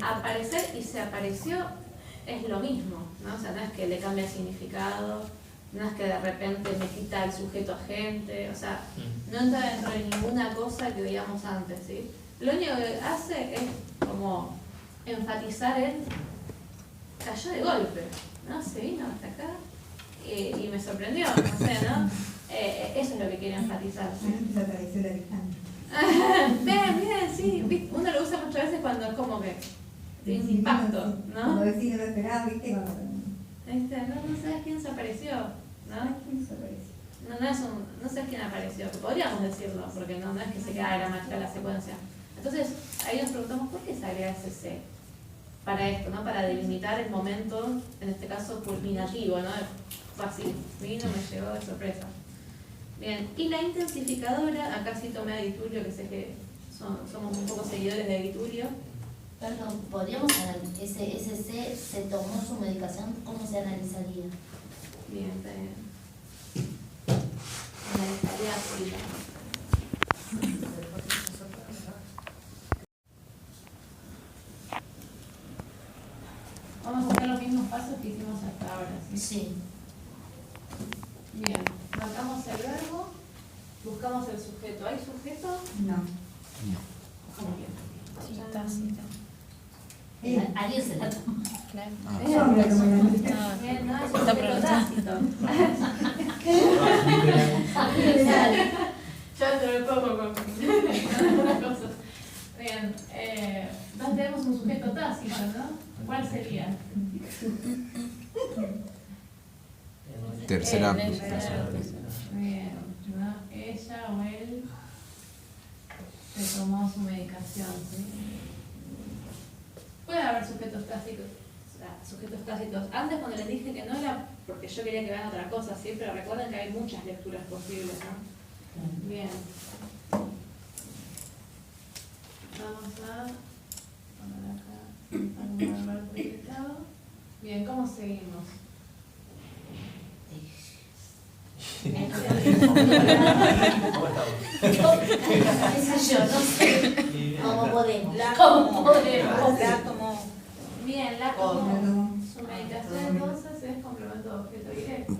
aparecer y se apareció es lo mismo, ¿no? O sea, no es que le cambie el significado, no es que de repente me quita el sujeto agente, o sea, no entra dentro de ninguna cosa que veíamos antes, ¿sí? Lo único que hace es como enfatizar en cayó de golpe, ¿no? Se vino hasta acá y me sorprendió, no sé, ¿no? Eso es lo que quiere enfatizar, ¿sí? La tradición alejandra. Bien, sí, uno lo usa muchas veces cuando es como que tiene un impacto, ¿no? Como decir, no lo esperaba, ¿viste? No sabes quién se apareció, ¿no? ¿Quién se apareció? No sabes quién apareció, podríamos decirlo, porque no es que se queda gramática la secuencia. Entonces, ahí nos preguntamos, ¿por qué se agrega ese C? Para esto, ¿no? Para delimitar el momento, en este caso culminativo, ¿no? Fue así, vino, me llegó de sorpresa. Bien, y la intensificadora, acá sí tomé a Vitulio, que sé que somos un poco seguidores de Vitulio. Perdón, ¿podríamos analizar ese C se tomó su medicación? ¿Cómo se analizaría? Bien, está bien. Analizaría así. Vamos a buscar los mismos pasos que hicimos hasta ahora, ¿sí? Sí. Bien, marcamos el verbo, buscamos el sujeto. ¿Hay sujeto? No. ¿Cómo bien? Sí, está, sí, está. Alguien se la toma. Claro. Eso me lo tomé. Bien, no, es Está sujeto aprovechando. tácito. Yo entro un poco con algunas cosas. Bien, entonces tenemos un sujeto tácito, ¿no? ¿Cuál sería? Tercera. Bien, ¿no? Ella o él se tomó su medicación, ¿sí? Puede haber sujetos tácitos. Sujetos tácitos. Antes cuando les dije que no era porque yo quería que vean otra cosa, ¿sí? Pero recuerden que hay muchas lecturas posibles, ¿no? Bien. Vamos a poner acá un verbo publicado. Bien, ¿cómo seguimos? ¿Cómo estamos? ¿Qué sé yo? No sé. ¿Cómo podemos? La ¿Cómo tomó. podemos? La tomó. Bien, la tomó. Su medicación entonces es complemento de objeto directo.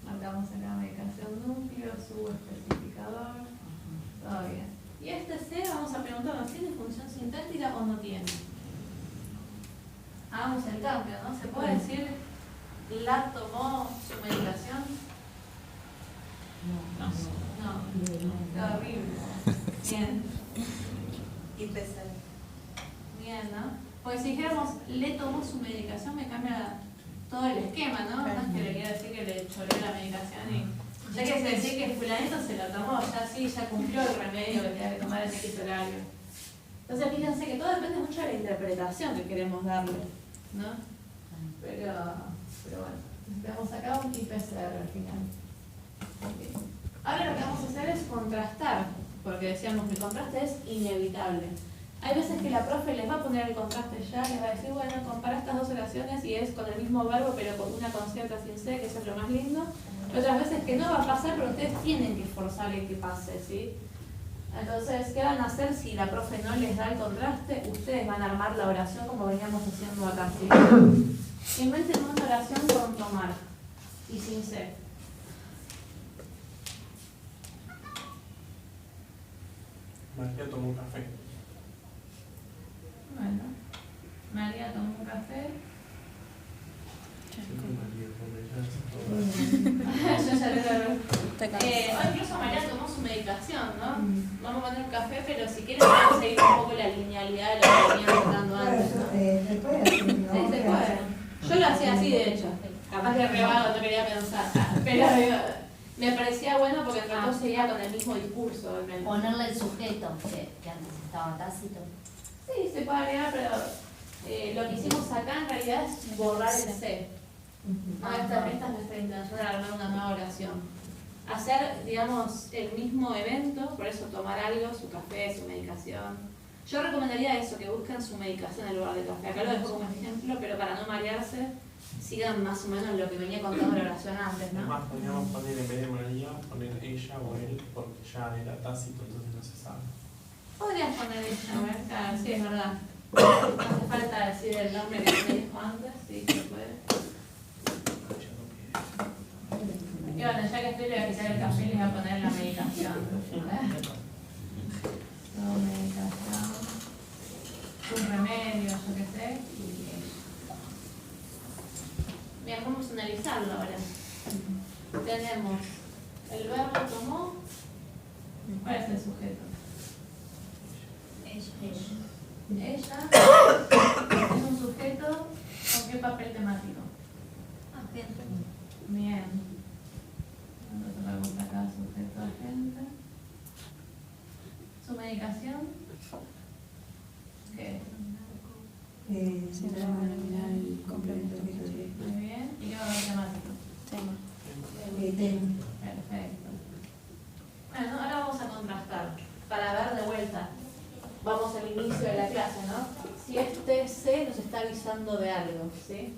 Marcamos en la medicación núcleo, su especificador, todo bien. Y este C vamos a preguntarnos, ¿tiene función sintáctica o no tiene? Hagamos el cambio, ¿no? ¿Se puede decir la tomó su medicación? No, está horrible. Bien. Y pesar. Bien, ¿no? Pues si dijéramos, le tomó su medicación, me cambia todo el esquema, ¿no? No es que le quiera decir que le choré la medicación y... Ya que se decía que fulanito se lo tomó, ya sí, ya cumplió el remedio que tenía que tomar en X horario. Entonces fíjense que todo depende mucho de la interpretación que queremos darle, ¿no? Pero bueno, veamos acá un IPCR al final. Okay. Ahora lo que vamos a hacer es contrastar, porque decíamos que el contraste es inevitable. Hay veces que la profe les va a poner el contraste ya, les va a decir, bueno, compara estas dos oraciones y es con el mismo verbo, pero con una con cierta sin C, que eso es lo más lindo. Otras veces que no va a pasar, pero ustedes tienen que esforzar en que pase, ¿sí? Entonces, ¿qué van a hacer si la profe no les da el contraste? Ustedes van a armar la oración como veníamos haciendo acá, ¿sí? Inventen una oración con tomar y sin C. María tomó un café. Bueno, María tomó un café. Yo ya hoy incluso María tomó su medicación, ¿no? Vamos a poner un café, pero si quieren podemos seguir un poco la linealidad de lo que veníamos dando antes, ¿no? Se puede hacer, ¿no? Sí, se puede. Yo lo hacía así, de hecho. Capaz que rebago, no quería pensar. Pero me parecía bueno porque entre todos seguía con el mismo discurso. Ponerle el sujeto, que antes estaba tácito. Sí, se puede agregar, pero lo que hicimos acá en realidad es borrar el C. No, esta es nuestra intención de armar una nueva oración. Hacer, digamos, el mismo evento, por eso tomar algo, su café, su medicación. Yo recomendaría eso, que busquen su medicación en lugar de café. Acá lo dejo como ejemplo, pero para no marearse, sigan más o menos lo que venía contando la oración antes, ¿no? Además, podríamos poner en vez de María, poner ella o él, porque ya era tácito, entonces no se sabe. Podrías poner ella, ¿ver? Claro, sí, es verdad. No hace falta decir el nombre que me dijo antes, sí, se puede. Y bueno, ya que estoy, le voy a quitar el café y le voy a poner la medicación. No, medicación. Un remedio, yo qué sé. Bien, vamos a analizarlo ahora. Tenemos el verbo tomó. ¿Cuál es el sujeto? Ella es un sujeto con qué papel temático. Bien. Vamos a preguntar acá sujeto agente. ¿Su medicación? ¿Qué es? Complemento. Muy bien. ¿Y qué papel temático? Tema. Perfecto. Bueno, ahora vamos a contrastar para ver de vuelta. Vamos al inicio de la clase, ¿no? Si este C nos está avisando de algo, ¿sí?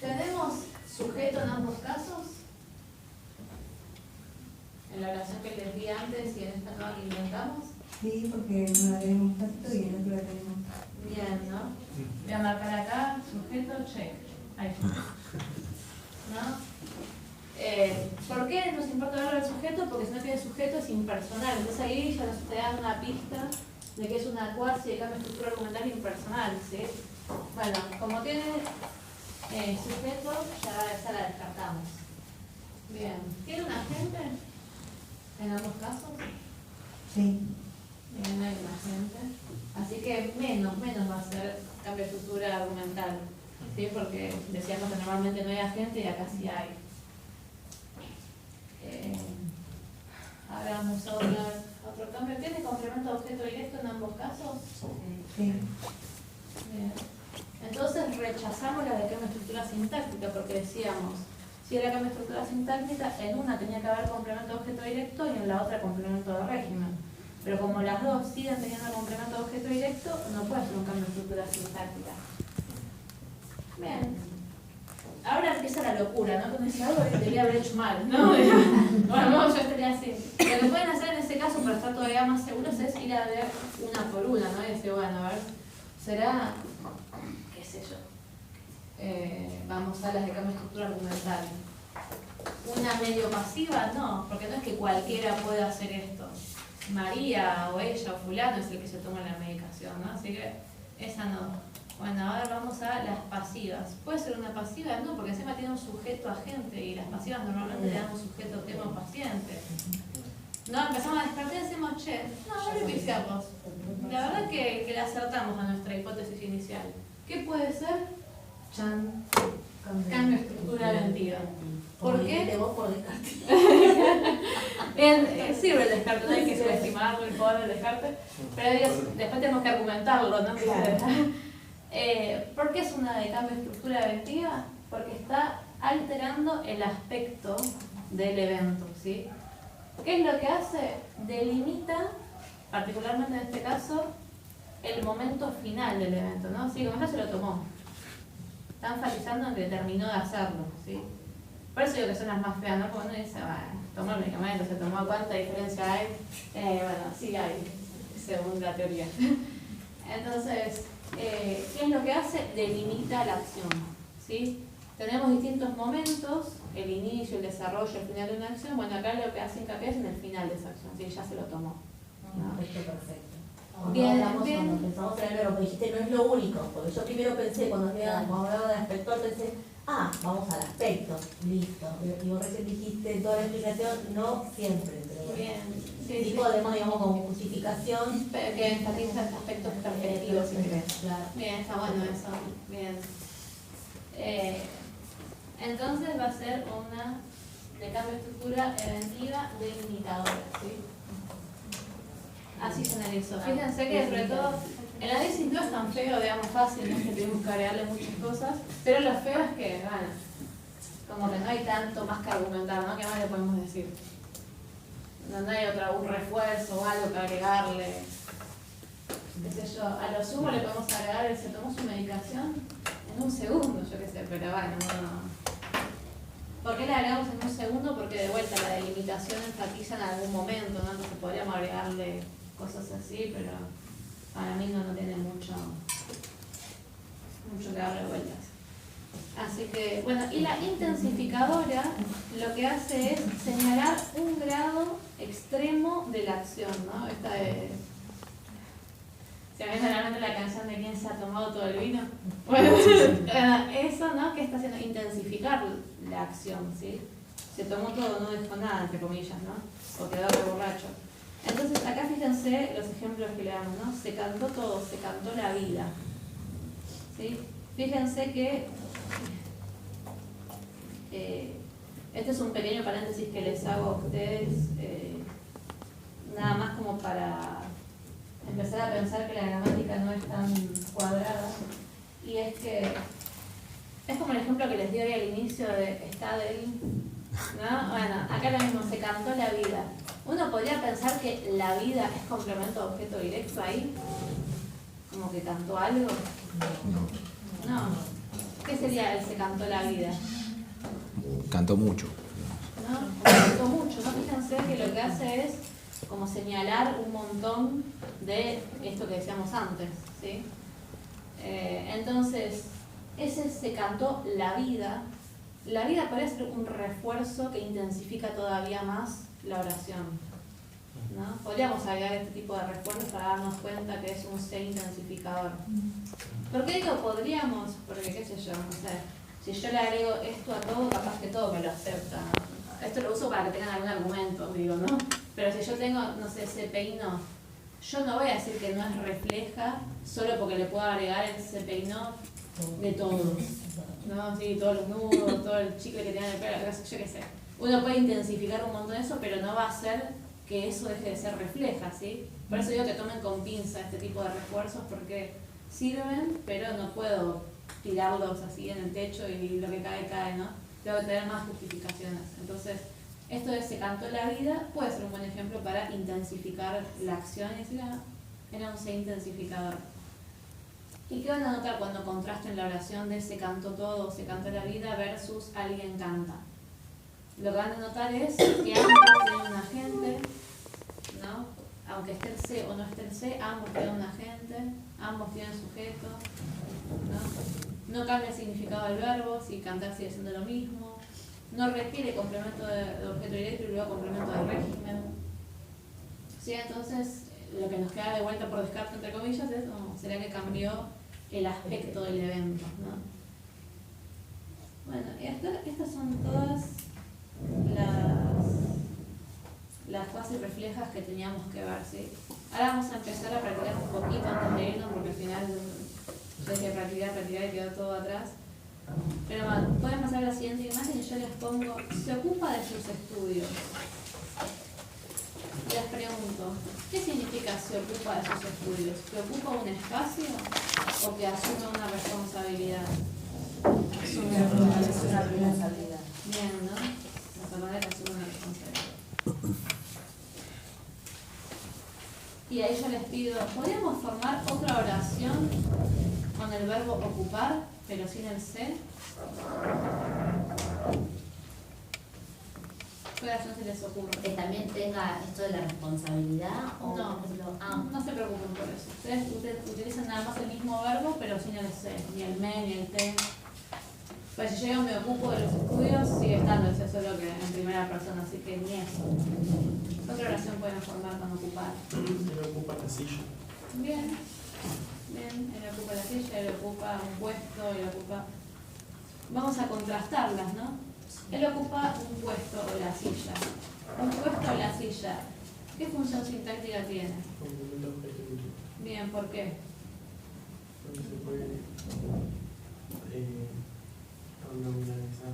¿Tenemos sujeto en ambos casos? En la oración que les di antes y en esta nueva que inventamos. Sí, porque uno la tenemos tanto y el otro la tenemos. Bien, ¿no? Voy a marcar acá, sujeto, check. Ahí está. ¿No? ¿Por qué nos importa hablar del sujeto? Porque si no tiene sujeto es impersonal. Entonces ahí ya nos te dan una pista de que es una cuasi de cambio de estructura argumental impersonal, ¿sí? Bueno, como tiene sujeto, ya esa la descartamos. Bien. ¿Tiene un agente en ambos casos? Sí. Bien, no hay un agente. Así que menos va a ser cambio de estructura argumental, ¿sí? Porque decíamos que normalmente no hay agente y acá sí hay. Ahora vamos a hablar otro cambio. ¿Tiene complemento de objeto directo en ambos casos? Sí. Bien. Entonces rechazamos la de cambio de estructura sintáctica porque decíamos, si era cambio de estructura sintáctica, en una tenía que haber complemento de objeto directo y en la otra complemento de régimen. Pero como las dos siguen teniendo complemento de objeto directo, no puede ser un cambio de estructura sintáctica. Bien. Ahora empieza la locura, ¿no? Cuando dice algo que debería haber hecho mal, ¿no? Bueno, no, yo estaría así. Lo que pueden hacer en ese caso, para estar todavía más seguros, es ir a ver una por una, ¿no? Y decir, bueno, a ver, será, qué sé yo, vamos a las de cambio de estructura argumental. Una medio pasiva, no, porque no es que cualquiera pueda hacer esto. María o ella o fulano es el que se toma la medicación, ¿no? Así que esa no. Bueno, ahora vamos a las pasivas. ¿Puede ser una pasiva? No, porque encima tiene un sujeto agente y las pasivas normalmente le damos sujeto tema paciente. No, empezamos a descartar y decimos, che, no, no le pifiamos. La verdad que le acertamos a nuestra hipótesis inicial. ¿Qué puede ser? Chan. Cambio de estructura ventiva. ¿Por qué? Bien, sirve el descarte, no hay que subestimarlo, el poder del descarte, pero después tenemos que argumentarlo, ¿no? Claro. ¿Por qué es una de cambio de estructura ventiva? Porque está alterando el aspecto del evento, ¿sí? ¿Qué es lo que hace? Delimita, particularmente en este caso, el momento final del evento, ¿no? Sí, como ya se lo tomó. Está enfatizando en que terminó de hacerlo, ¿sí? Por eso digo que son las más feas, ¿no? Porque uno dice, bueno, tomó el medicamento, se tomó, ¿cuánta diferencia hay? Bueno, sí hay, según la teoría. Entonces, ¿qué es lo que hace? Delimita la acción, ¿sí? Tenemos distintos momentos, el inicio, el desarrollo, el final de una acción. Bueno, acá lo que hace hincapié es en el final de esa acción, ¿sí? Ya se lo tomó, ¿no? Perfecto. Bien, Cuando bien. pensamos en el verbo, que dijiste no es lo único, porque yo primero pensé, cuando hablaba de aspecto, pensé, vamos al aspecto, listo. Y vos recién dijiste toda la explicación, no siempre, pero bueno. Bien, Sí, sí. podemos, digamos, como justificación. Que enfatiza aspectos perspectivos, si querés. Claro. Bien, está bueno eso. Bien. Entonces va a ser una de cambio de estructura eventiva delimitadora, ¿sí? Así se analizó. Fíjense que sobre todo el análisis no es tan feo, digamos, fácil, no es que tenemos que agregarle muchas cosas, pero lo feo es que, bueno, como que no hay tanto más que argumentar, ¿no? ¿Qué más le podemos decir? No hay un refuerzo o algo que agregarle. Qué sé yo, a lo sumo le podemos agregar el se tomó su medicación en un segundo, yo qué sé, pero bueno, no. ¿Por qué le agregamos en un segundo? Porque de vuelta la delimitación enfatiza en algún momento, ¿no? Entonces podríamos agregarle cosas así, pero para mí no tiene mucho que darle vueltas. Así que, bueno, y la intensificadora lo que hace es señalar un grado extremo de la acción, ¿no? Esta de... ¿Se me viene a la mente la canción de quién se ha tomado todo el vino? Bueno, eso, ¿no? Que está haciendo intensificar la acción, ¿sí? Se tomó todo, no dejó nada, entre comillas, ¿no? O quedó re borracho. Entonces, acá fíjense los ejemplos que le damos, ¿no? Se cantó todo, se cantó la vida, ¿sí? Fíjense que este es un pequeño paréntesis que les hago a ustedes, nada más como para empezar a pensar que la gramática no es tan cuadrada, y es que es como el ejemplo que les di hoy al inicio de está del, ¿no? Bueno, acá lo mismo, se cantó la vida. Uno podría pensar que la vida es complemento de objeto directo ahí, como que cantó algo. No. ¿Qué sería el se cantó la vida? Cantó mucho. ¿No? Cantó mucho, ¿no? Fíjense que lo que hace es como señalar un montón de esto que decíamos antes, ¿sí? Entonces, ese se cantó la vida. La vida parece ser un refuerzo que intensifica todavía más la oración, ¿no? Podríamos agregar este tipo de refuerzos para darnos cuenta que es un ser intensificador. ¿Por qué digo podríamos? Porque qué sé yo, no sé, si yo le agrego esto a todo, capaz que todo me lo acepta, ¿no? Esto lo uso para que tengan algún argumento, digo, ¿no? Pero si yo tengo, no sé, CPI no, yo no voy a decir que no es refleja solo porque le puedo agregar el CPI no de todos, ¿no? Sí, todos los nudos, todo el chicle que tiene en el pelo, yo qué sé. Uno puede intensificar un montón de eso, pero no va a hacer que eso deje de ser refleja, ¿sí? Por eso digo que tomen con pinza este tipo de refuerzos, porque sirven, pero no puedo tirarlos así en el techo y lo que cae, cae, ¿no? Tengo que tener más justificaciones. Entonces, esto de se cantó la vida puede ser un buen ejemplo para intensificar la acción y decir, era un se intensificador. ¿Y qué van a notar cuando contrasten la oración de se cantó todo, se cantó la vida versus alguien canta? Lo que van a notar es que ambos tienen un agente, ¿no? Aunque esté el se o no esté el se, ambos tienen un agente, ambos tienen sujeto, ¿no? No cambia el significado del verbo, si cantar sigue siendo lo mismo. No requiere complemento de objeto directo y luego complemento de régimen. ¿Sí? Entonces, lo que nos queda de vuelta por descarte, entre comillas, es ¿será que cambió el aspecto del evento? ¿No? Bueno, y estas son todas las fases reflejas que teníamos que ver, ¿sí? Ahora vamos a empezar a practicar un poquito antes de irnos, porque al final yo dije practicar y quedó todo atrás. Pero bueno, pueden pasar a la siguiente imagen y yo les pongo, se ocupa de sus estudios. Les pregunto, ¿qué significa se ocupa de sus estudios? ¿Que ocupa un espacio o que asume una responsabilidad? Asume una responsabilidad. Bien, ¿no? La palabra que asume una responsabilidad. Y ahí yo les pido, ¿podríamos formar otra oración con el verbo ocupar, pero sin el se? ¿Qué oración se les ocurre? Que también tenga esto de la responsabilidad o No, por ejemplo, no se preocupen por eso. Ustedes utilizan nada más el mismo verbo, pero sin el se, ni el me, ni el te. Pues si yo me ocupo de los estudios, sigue estando ese solo que en primera persona, así que ni eso. Otra oración pueden formar con ocupar. Él ocupa la silla. Bien, bien, él ocupa la silla, él ocupa un puesto, él ocupa... Vamos a contrastarlas, ¿no? Él ocupa un puesto o la silla. Un puesto o la silla. ¿Qué función sintáctica tiene? Complemento objetivo. Bien, ¿por qué? Porque se puede nominalizar.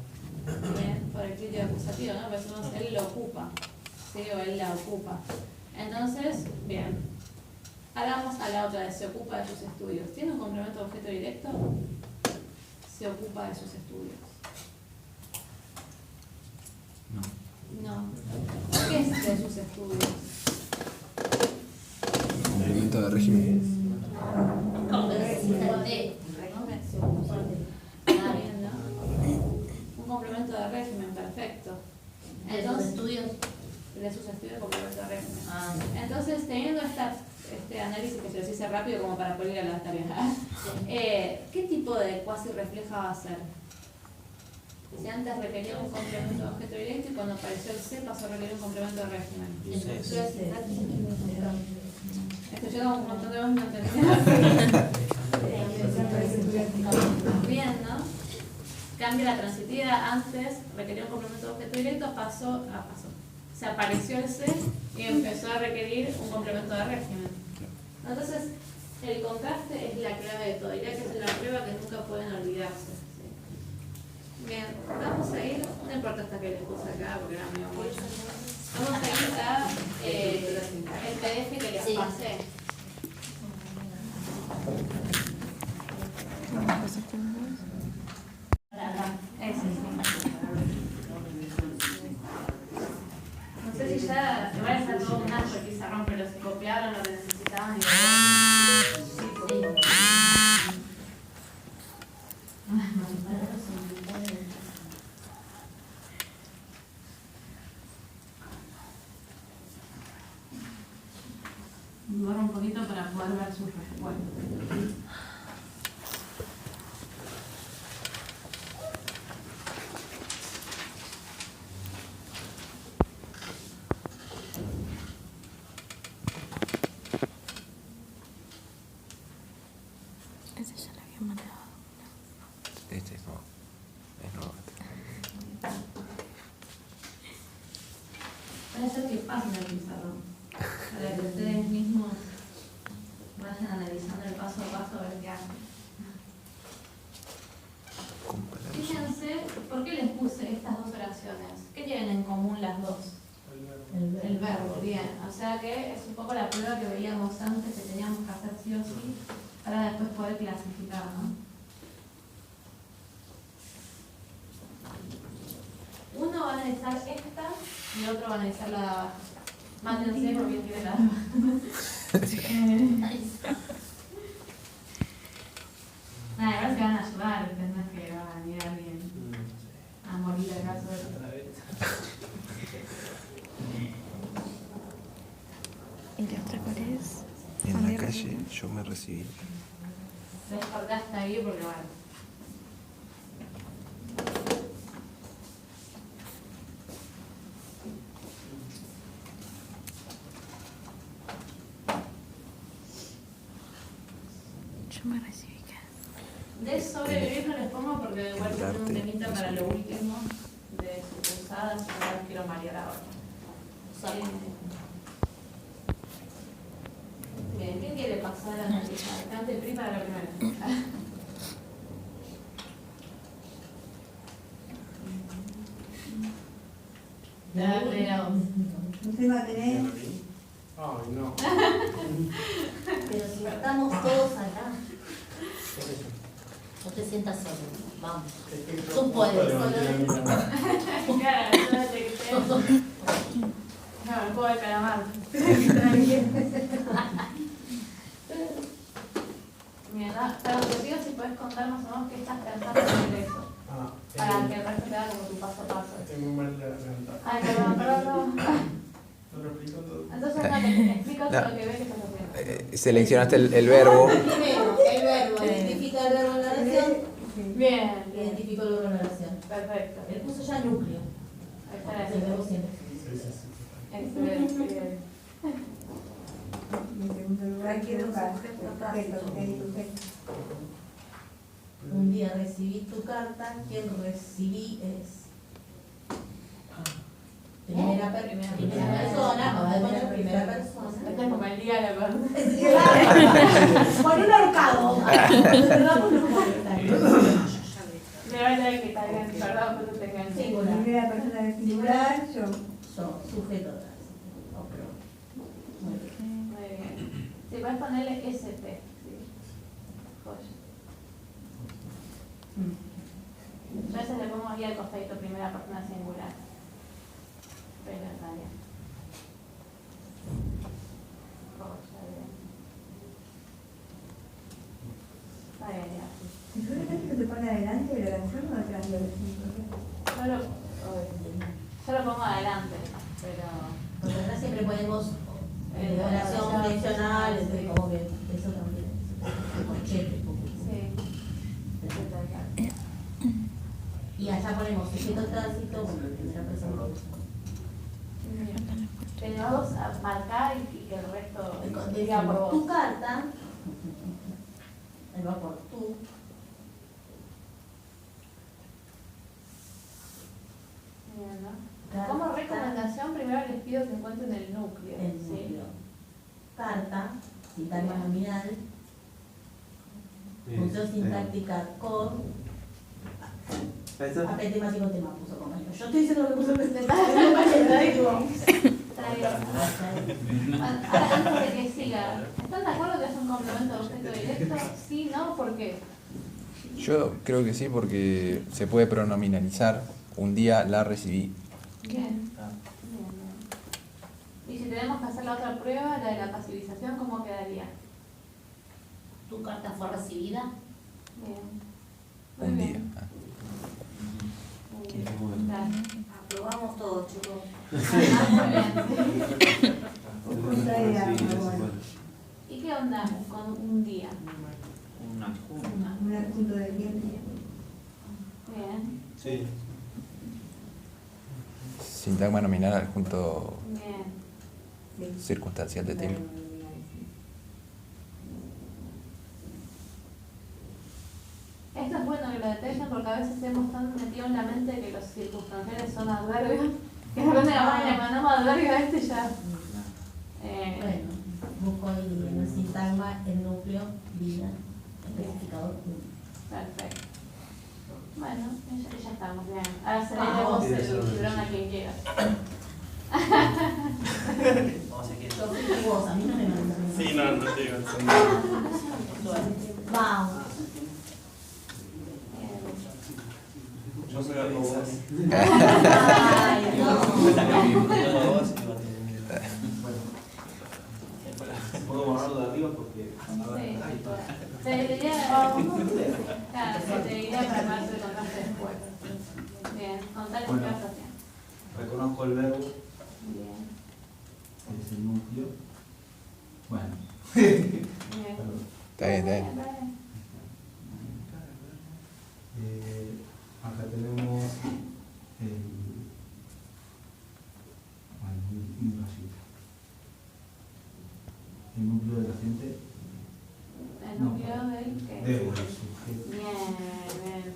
Bien, por el criterio acusativo, ¿no? Pues él lo ocupa, ¿sí? O él la ocupa. Entonces, bien. Hagamos a la otra de se ocupa de sus estudios. ¿Tiene un complemento de objeto directo? Se ocupa de sus estudios. No. ¿Qué es de sus estudios? Complemento de régimen. Bien, ¿no? Un complemento de régimen, perfecto. Entonces, de sus estudios, complemento de régimen. Entonces, teniendo este análisis que se los hice rápido como para poder ir a las tareas, ¿qué tipo de cuasi refleja va a ser? Si antes requería un complemento de objeto directo y cuando apareció el C pasó a requerir un complemento de régimen. Esto llega un montón de veces no entendía. Bien, ¿no? Cambia la transitividad. Antes requería un complemento de objeto directo, pasó. Se apareció el C y empezó a requerir un complemento de régimen. Entonces, el contraste es la clave de todo. Diría que es la prueba que nunca pueden olvidarse. Bien, vamos a ir, no importa hasta que les puse acá porque era medio mucho. Vamos a ir a el PDF que les pasé. Ese sí. No sé si ya, igual está todo un ancho el pizarrón, pero si copiaron lo que necesitaban y borro un poquito para poder ver sus respuestas. Ese ya lo había mandado. Este es nuevo. Es nuevo. Voy a hacer que pasen el pizarrón, para que ustedes mismos vayan analizando el paso a paso a ver qué hacen. Fíjense, ¿por qué les puse estas dos oraciones? ¿Qué tienen en común las dos? El verbo, bien. O sea que es un poco la prueba que veíamos antes que teníamos que hacer sí o sí para después poder clasificar, ¿no? Uno va a analizar esta y el otro va a analizar la de abajo. Mátense porque tiene la de abajo. Nada, igual se van a ayudar, ustedes no es que va a venir alguien a morir acaso de... ¿Y la otra cuál es? En la calle yo me recibí. Les cortaste ahí porque bueno. Yo me recibí. De sobrevivir no les pongo porque igual tengo un temita para lo último de sus usadas, no las quiero marear ahora. Bien, ¿quién quiere pasar a analizar? Cante el PRI para la primera. ¿Usted va a tener? Ay, no. Pero si estamos todos acá. No te sientas solo. Vamos. Tú puedes. Claro, yo detecté. No, el juego de calamar. Mira, pero te pido si puedes contar más o menos qué estás pensando sobre eso. Para que el resto te haga como tu paso a paso. Tengo un mal de la garganta. Ay, perdón. No lo explico todo. Entonces no, te explico todo lo que ves que estás haciendo. Seleccionaste el verbo. Primero, el verbo. Identifica el verbo en la oración. Bien. Identifico el verbo en la oración. Perfecto. Él puso ya núcleo. El verbo siempre. Excelente. Bien. En segundo lugar, quiero educar. Un día recibí tu carta. Quien recibí es primera persona. Acaba de poner primera persona. Esta es como el día de la verdad. Con un ahorcado. Me va a tener que estar bien, perdón, pero te enganché. Singular. Primera persona del singular, yo. Yo, sujeto. Muy bien. Si puedes ponerle ST. Sí. Joya. Yo a veces le pongo ahí al costadito primera persona singular. Pero está bien. Joya, bien. Está bien, ya. ¿Y seguramente que se pone adelante de la oración o atrás de la oración? Yo lo pongo adelante, pero... Porque acá siempre ponemos oración condicional, entonces como que eso también. Corchete. Sí. Y allá ponemos sujeto tránsito, primera persona. Tenemos a marcar y que el resto diga por vos. Tu carta, ahí va por tú. Bien, ¿no? Como recomendación, primero les pido que encuentren el núcleo. El núcleo. Carta, sintagma nominal. Función sintáctica con. Aprende más y con tema puso compañero. Yo estoy diciendo lo que puso el presidente. Está bien. Ahora, antes de que siga, ¿están de acuerdo que es un complemento de objeto directo? Sí, ¿no? ¿Por qué? Yo creo que sí, porque se puede pronominalizar. Un día la recibí. Bien. Y si tenemos que hacer la otra prueba, la de la pasivización, ¿cómo quedaría? ¿Tu carta fue recibida? Bien. Un día. Muy bien. Gracias. Aprobamos todo, chicos. Muy bien. onda con un día? Un adjunto. Un adjunto de tiempo. Bien, Sí. Sintagma nominal adjunto bien. circunstancial de tiempo. Esto es bueno que lo detallen porque a veces hemos tan metido en la mente que los circunstanciales son adverbios, que de repente le mandamos adverbio a este y ya. Bueno, busco ahí en el sintagma el núcleo, vida, especificador. Perfecto. Bueno, ya estamos, bien. Ahora celebremos el librón a quien quiera. Vamos a seguir. Yo soy vos, a mí no me mandan. Sí, no te digo. Vamos. Yo soy algo vos. Ay, Puedo borrarlo de arriba porque. Se diría, claro, se diría para armarse el contraste después. Bien, contale qué vas haciendo. Reconozco el verbo, Bien, es el núcleo. Bueno. bien. Está bien, está bien. Acá tenemos un rayito. El núcleo de la gente. El núcleo del que. Debo, el sujeto. Bien, bien.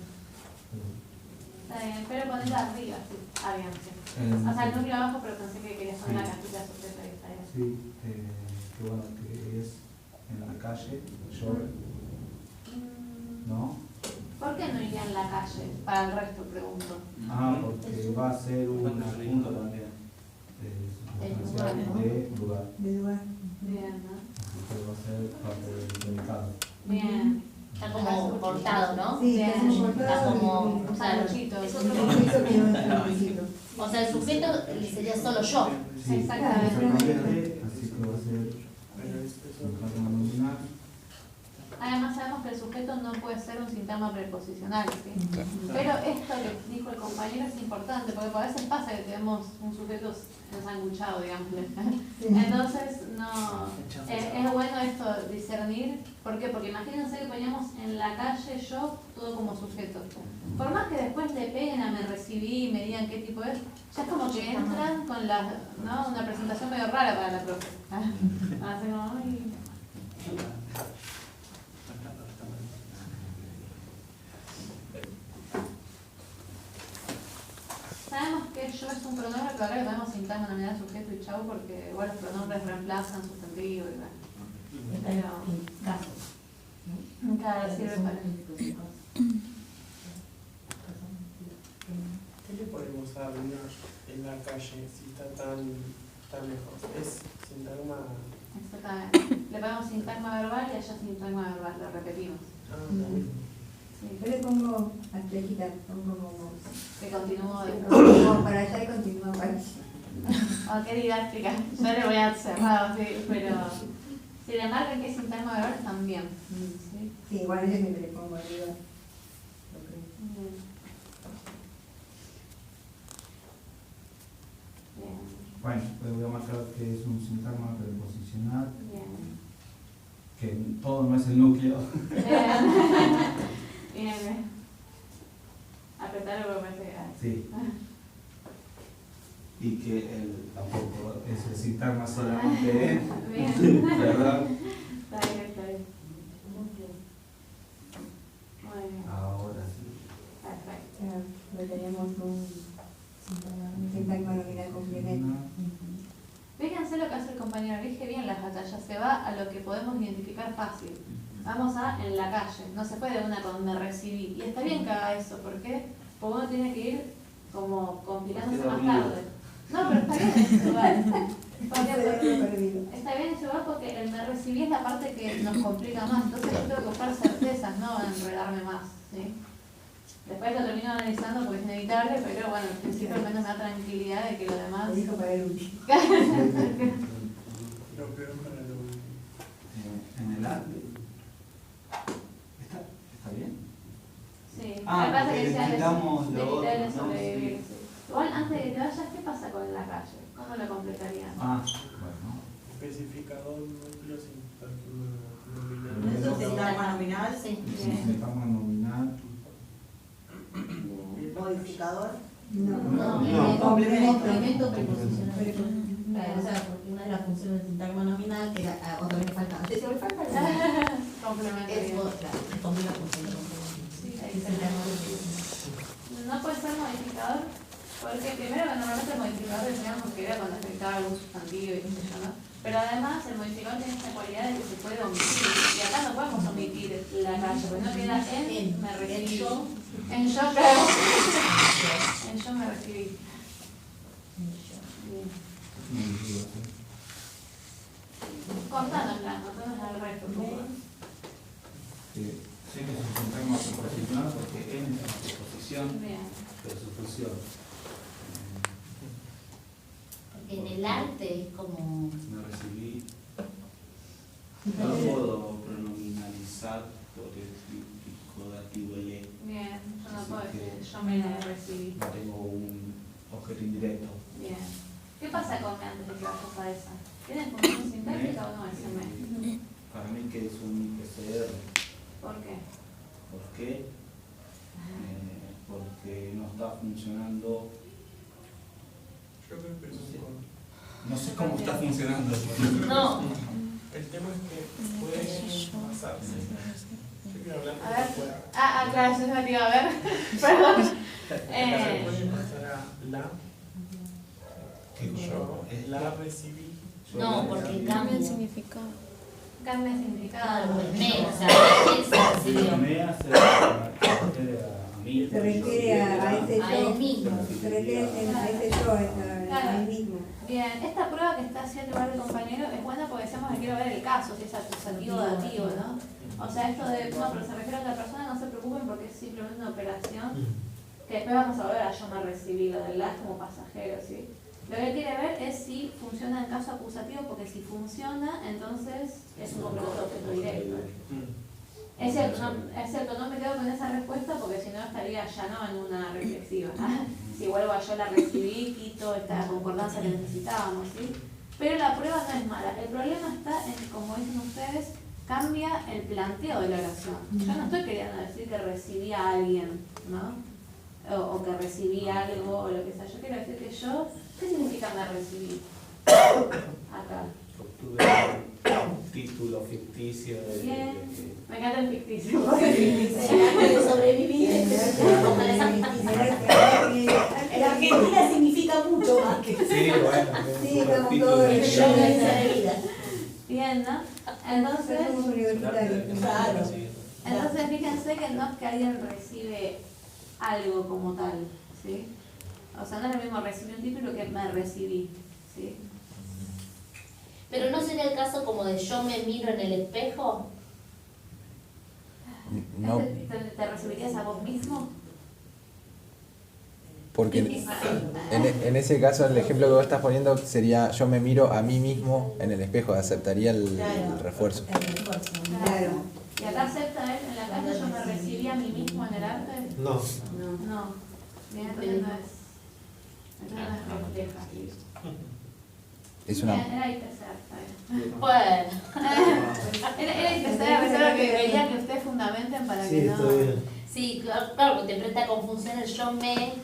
Está bien, pero ponerla arriba, sí. Ah, bien, sí. O sea, el núcleo abajo, pero pensé que querías poner la cajita sujeto y está bien. Sí, que bueno, que es en la calle, llover, ¿no? ¿Por qué no iría en la calle? Para el resto, pregunto. Ah, porque va a ser un adjunto también. Sustancial de lugar. De lugar. Bien, ¿no? Así que va a ser parte del predicado. Bien. Está como cortado, ¿no? Sí, Bien. está como cortado. Está como, claro. Sanchito. Es Eso otro- que no es un poquito. O sea, el sujeto sería solo yo. Sí, Exactamente. así que va a ser un cargo nominal. Además sabemos que el sujeto no puede ser un sintagma preposicional, ¿sí? Claro. Pero esto que dijo el compañero es importante, porque a veces pasa que tenemos un sujeto ensanguchado, digamos. Entonces, no, es bueno esto discernir. ¿Por qué? Porque imagínense que poníamos en la calle yo todo como sujeto. Por más que después le peguen a me recibí y me digan qué tipo es, ya es como que entran con la, ¿no? Una presentación medio rara para la profe. Así como, ay. Sabemos que yo es un pronombre, pero ahora le podemos sintagma nominal sujeto y chau porque igual los pronombres reemplazan sustantivo y bueno. Está en caso. Cada sirve para. ¿Qué le podemos arruinar en la calle si está tan lejos? Es sintagma. Exactamente. Le ponemos sintagma verbal y allá sintagma verbal, lo repetimos. Sí. Yo le pongo atleta, pongo como Que continúo de. como para allá y continúa para allá. Oh, qué didáctica. Yo le voy a cerrar, sí, pero si le marcan que es sintagma verbal también. ¿Sí? Sí, igual yo siempre le pongo arriba. Bien. Bien. Bueno, pues voy a marcar que es un sintagma preposicional, Bien. que todo no es el núcleo. Bien, bien. Apretarlo porque parece que. Sí. Y que tampoco es el sintagma solamente, Bien. ¿verdad? Está bien, está bien. Muy bien. Ahora sí. Perfecto. Ya tenemos un sintagma nominal complemento. Fíjense lo que hace el compañero, elige bien las batallas, se va a lo que podemos identificar fácil. Vamos a en la calle, no se puede una con me recibí. Y está bien que haga eso, ¿por qué? Porque uno tiene que ir como compilándose más tarde. No, pero está bien eso igual. Está bien eso igual porque el me recibí es la parte que nos complica más. Entonces yo tengo que buscar certezas, no enredarme más. ¿Sí? Después lo termino analizando porque es inevitable, pero bueno, al principio al menos me da tranquilidad de que lo demás. Lo dijo para el último. Lo peor para lo. En el arte. ¿Está bien? Sí, Ah, me pasa porque que le decía quitamos lo de otro, ¿no? sobrevivir. Sí. Igual antes de que te vayas, ¿qué pasa con la calle? ¿Cómo lo completarían? Ah, bueno. especificador núcleo sintagma ¿Eso es nominal. sintagma nominal? Sí. Sintagma nominal. ¿El modificador? No, Complemento preposicional. Claro, o sea, porque una de las funciones del sintagma nominal, que era otra vez falta. ¿Te me falta? Complementario. Es otra, cumple la función de complemento. No puede ser modificador, porque primero que normalmente el modificador decíamos que era cuando afectaba algún sustantivo y qué sé yo, ¿no? Pero además el modificador tiene esta cualidad de que se puede omitir. Y acá no podemos omitir la calle, porque no queda en me recibí. En yo, claro. En yo me recibí. Bien. Contanos el resto, por favor. Sé que es un sintagma preposicional porque en es una preposición, Bien. pero su función. En el arte es como... Me recibí. No lo puedo pronominalizar por el típico dativo y. Bien, yo no puedo decir yo me la recibí. No tengo un objeto indirecto. Bien. ¿Qué pasa con me antes de que vayas a esa? ¿Tiene función sintáctica o no ese me? Para mí que es un PCR. ¿Por qué? ¿Por qué? Porque no está funcionando. Yo creo que es un con- No sé cómo está funcionando. No. El tema es que puede pasarse. Yo quiero hablar A ver. de fuera. Claro, yo se me iba a ver. Perdón. Puede pasar a la. ¿Qué Yo la recibí. No, porque cambia el significado. Cambia el significado. Claro, el me, o sea, él se recibió. Me hace refiere a mí. Se refiere a ese A yo. él mismo. Se refiere a ese yo, a él mismo. Bien, esta prueba que está haciendo igual el compañero es buena porque decimos que quiero ver el caso, si es acusativo o dativo, ¿no? O sea, esto de, no, pero se refiere a otra persona, no se preocupen porque es simplemente una operación que después vamos a volver a yo me recibí, lo del las como pasajero, ¿sí? Lo que quiere ver es si funciona en caso acusativo, porque si funciona, entonces es un complemento de objeto directo. Es cierto, no me quedo con esa respuesta porque si no estaría ya no en una reflexiva. Si vuelvo a yo la recibí, quito esta concordancia que necesitábamos, ¿sí? Pero la prueba no es mala. El problema está en, como dicen ustedes, cambia el planteo de la oración. Yo no estoy queriendo decir que recibí a alguien, ¿no? O que recibí algo o lo que sea. Yo quiero decir que yo, ¿qué significa me recibí? Acá. Obtuve un título ficticio de. Bien. Me encanta el ficticio. De sobrevivir. En Argentina significa mucho más que Sí, bueno. Sí, estamos todos en el yo de vida. Bien, ¿no? Entonces, Somos universitarios. Claro. entonces fíjense que no es que alguien recibe algo como tal, ¿sí? O sea, no es lo mismo recibir un título que me recibí, ¿sí? Pero no sería el caso como de yo me miro en el espejo. No, ¿Te recibirías a vos mismo? porque en ese caso el ejemplo que vos estás poniendo sería yo me miro a mí mismo en el espejo, aceptaría el refuerzo. Claro. ¿Y acá acepta él en la calle yo me recibí a mí mismo en el arte? No. No. Bien, entonces no es. Entonces no es refleja. Es una... Bien, era IPC, está bien. Bueno. Era IPC, a pesar de que quería que ustedes fundamenten para que no... Sí, claro, porque te enfrenta con función el yo me,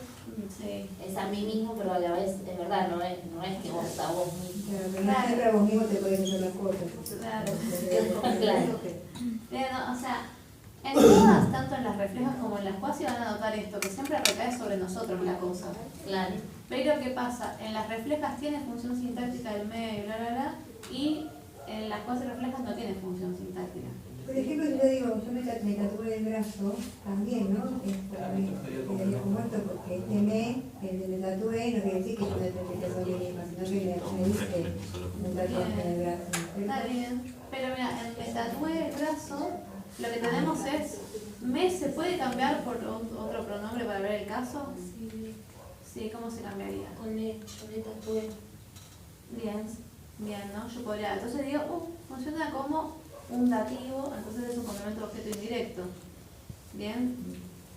Sí. es a mí mismo, pero a la vez es verdad, no es que vos a vos mismo. Claro, pero no siempre vos mismo te puedes hacer las cosas. Claro. Claro. Bien, o sea, en todas, tanto en las reflejas como en las cuasi, van a notar esto, que siempre recae sobre nosotros la cosa. Claro. Pero ¿qué pasa? En las reflejas tiene función sintáctica del medio, y en las cuasi reflejas no tiene función sintáctica. Por ejemplo, si yo digo, yo me tatué el brazo, también, ¿no? Quedaría como esto, porque el de me tatué, no quiere decir que yo me tatué misma, sino que me dice un tatuaje en el brazo. Está bien, pero mira, en me tatué el brazo, lo que tenemos es, me se puede cambiar por otro pronombre para ver el caso. Sí, ¿cómo se cambiaría? Con el tatué. Bien, ¿no? Yo podría, entonces digo, funciona como un dativo, entonces es un complemento de objeto indirecto. Bien,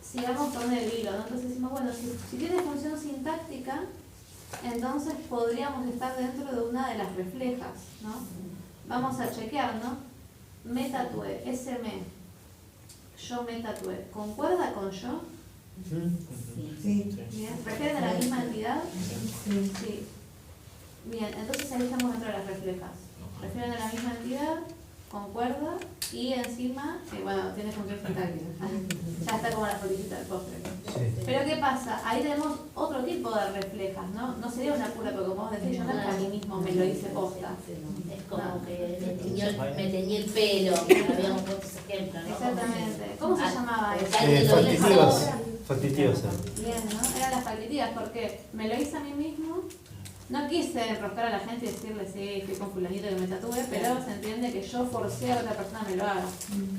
sigamos con el hilo, ¿no? Entonces decimos, bueno, si tiene función sintáctica, entonces podríamos estar dentro de una de las reflejas, ¿no? Vamos a chequear, ¿no? Me tatué, ese yo me tatué, ¿concuerda con yo? Sí. Bien, ¿refieren a la misma entidad? Sí. Sí. Bien, entonces ahí estamos dentro de las reflejas. Refieren a la misma entidad, concuerda, y encima, bueno, tiene función sintáctica. Ya está como la felicita del postre. Sí. Pero ¿qué pasa? Ahí tenemos otro tipo de reflejas, ¿no? No sería una pura, porque como vos decís, yo no es que a mí mismo me lo hice posta. Es como que me teñí el pelo, habíamos puesto ese ejemplo, ¿no? Exactamente. ¿Cómo se llamaba eso? Factitiosa. Bien, ¿no? Eran las factitivas, porque me lo hice a mí mismo. No quise enroscar a la gente y decirle, sí, estoy con fulanito que me tatúe, pero se entiende que yo forcé a que otra persona me lo haga.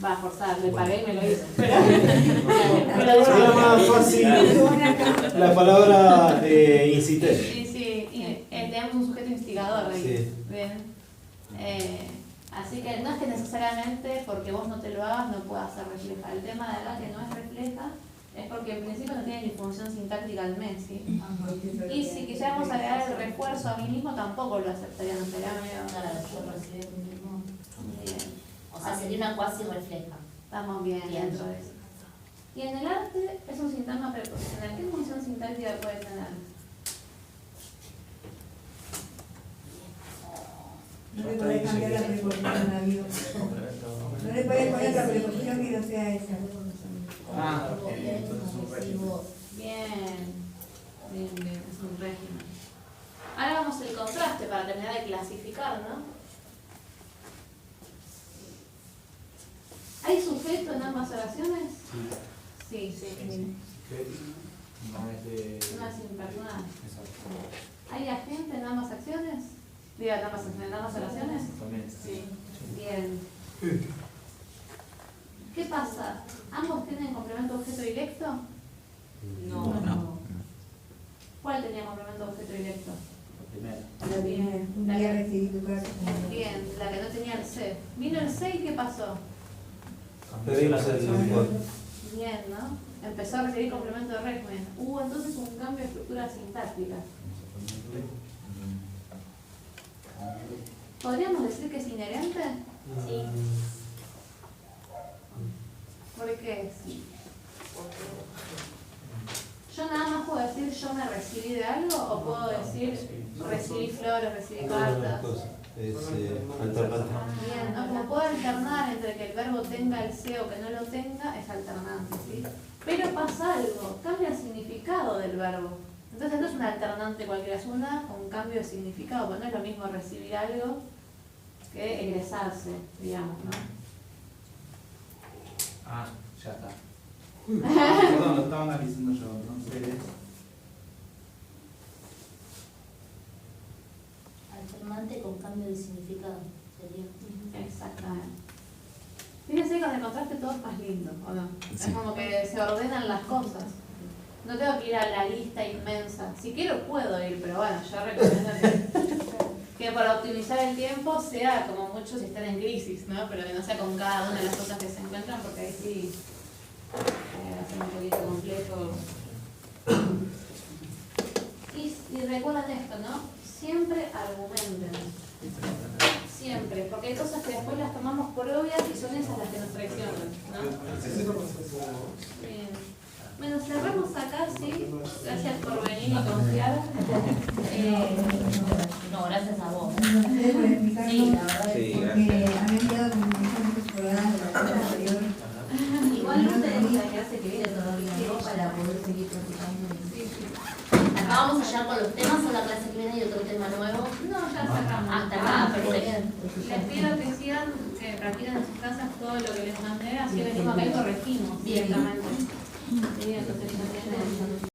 Va a forzar, le pagué y me lo hice. Pero Sería más fácil la palabra incité. sí, sí, y, tenemos un sujeto instigador ahí. Sí. Bien. Así que no es que necesariamente porque vos no te lo hagas no puedas ser refleja. El tema de acá que no es refleja es porque en principio no tiene ni función sintáctica al mes, ¿sí? Y si quisiéramos agregar el refuerzo a mí mismo tampoco lo aceptaría, no sería medio... Claro, yo recibí el mismo. Bien. O sea, sería una cuasi refleja. Estamos bien dentro de eso. Y en el arte es un sintagma preposicional. ¿Qué función sintáctica puede tener? No le podés cambiar la preposición a Dios. No le podés poner otra preposición que no sea esa. Entonces un régimen. Bien, es un régimen. Ahora vamos al contraste para terminar de clasificar, ¿no? ¿Hay sujeto en ambas oraciones? Sí. No es de... No es impersonal. ¿Hay agente en ambas acciones? Diga, en ambas oraciones. Sí. Bien. ¿Qué pasa? ¿Ambos tienen complemento objeto directo? No. ¿Cuál tenía complemento objeto directo? La primera. Bien. Un día recibí tu carta. Bien, la que no tenía el C. Vino el C y ¿qué pasó? Pedimos el Bien, ¿no? Empezó a recibir complemento de régimen. Hubo entonces un cambio de estructura sintáctica. ¿Podríamos decir que es inherente? Sí. ¿Por qué? Sí. ¿Yo nada más puedo decir yo me recibí de algo o puedo decir recibí flores, recibí cartas? Es alternante. Bien, ¿no? Como puedo alternar entre que el verbo tenga el C o que no lo tenga, es alternante, ¿sí? Pero pasa algo, cambia el significado del verbo. Entonces no es un alternante cualquiera, es un cambio de significado, porque no es lo mismo recibir algo que egresarse, digamos, ¿no? Ya está. Perdón, lo estaba analizando yo, no sé. Alternante con cambio de significado, sería. Exactamente. Fíjense que con el contraste todo es más lindo, ¿o no? Sí. Es como que se ordenan las cosas. No tengo que ir a la lista inmensa. Si quiero puedo ir, pero bueno, yo recomiendo que para optimizar el tiempo sea como mucho si están en crisis, ¿no? Pero que no sea con cada una de las cosas que se encuentran, porque ahí sí va a ser un poquito complejo. Y recuerden esto, ¿no? Siempre argumenten. Siempre, porque hay cosas que después las tomamos por obvias y son esas las que nos traicionan, ¿no? Bien. Bueno, cerramos acá, ¿sí? Gracias por venir y confiar. No, gracias a vos. Ustedes por explicarnos, Sí, la verdad. Sí, porque han enviado comunicaciones programadas de la clase anterior. Igual no tenemos la clase que viene todavía, ¿no? Para poder seguir practicando. ¿Acá vamos a llegar con los temas o la clase que viene y otro tema nuevo? No, ya cerramos. Hasta acá, perfecto. Les pido que sigan, que practiquen en sus casas todo lo que les mandé, así venimos acá y corregimos directamente. Sí, entonces ya tienen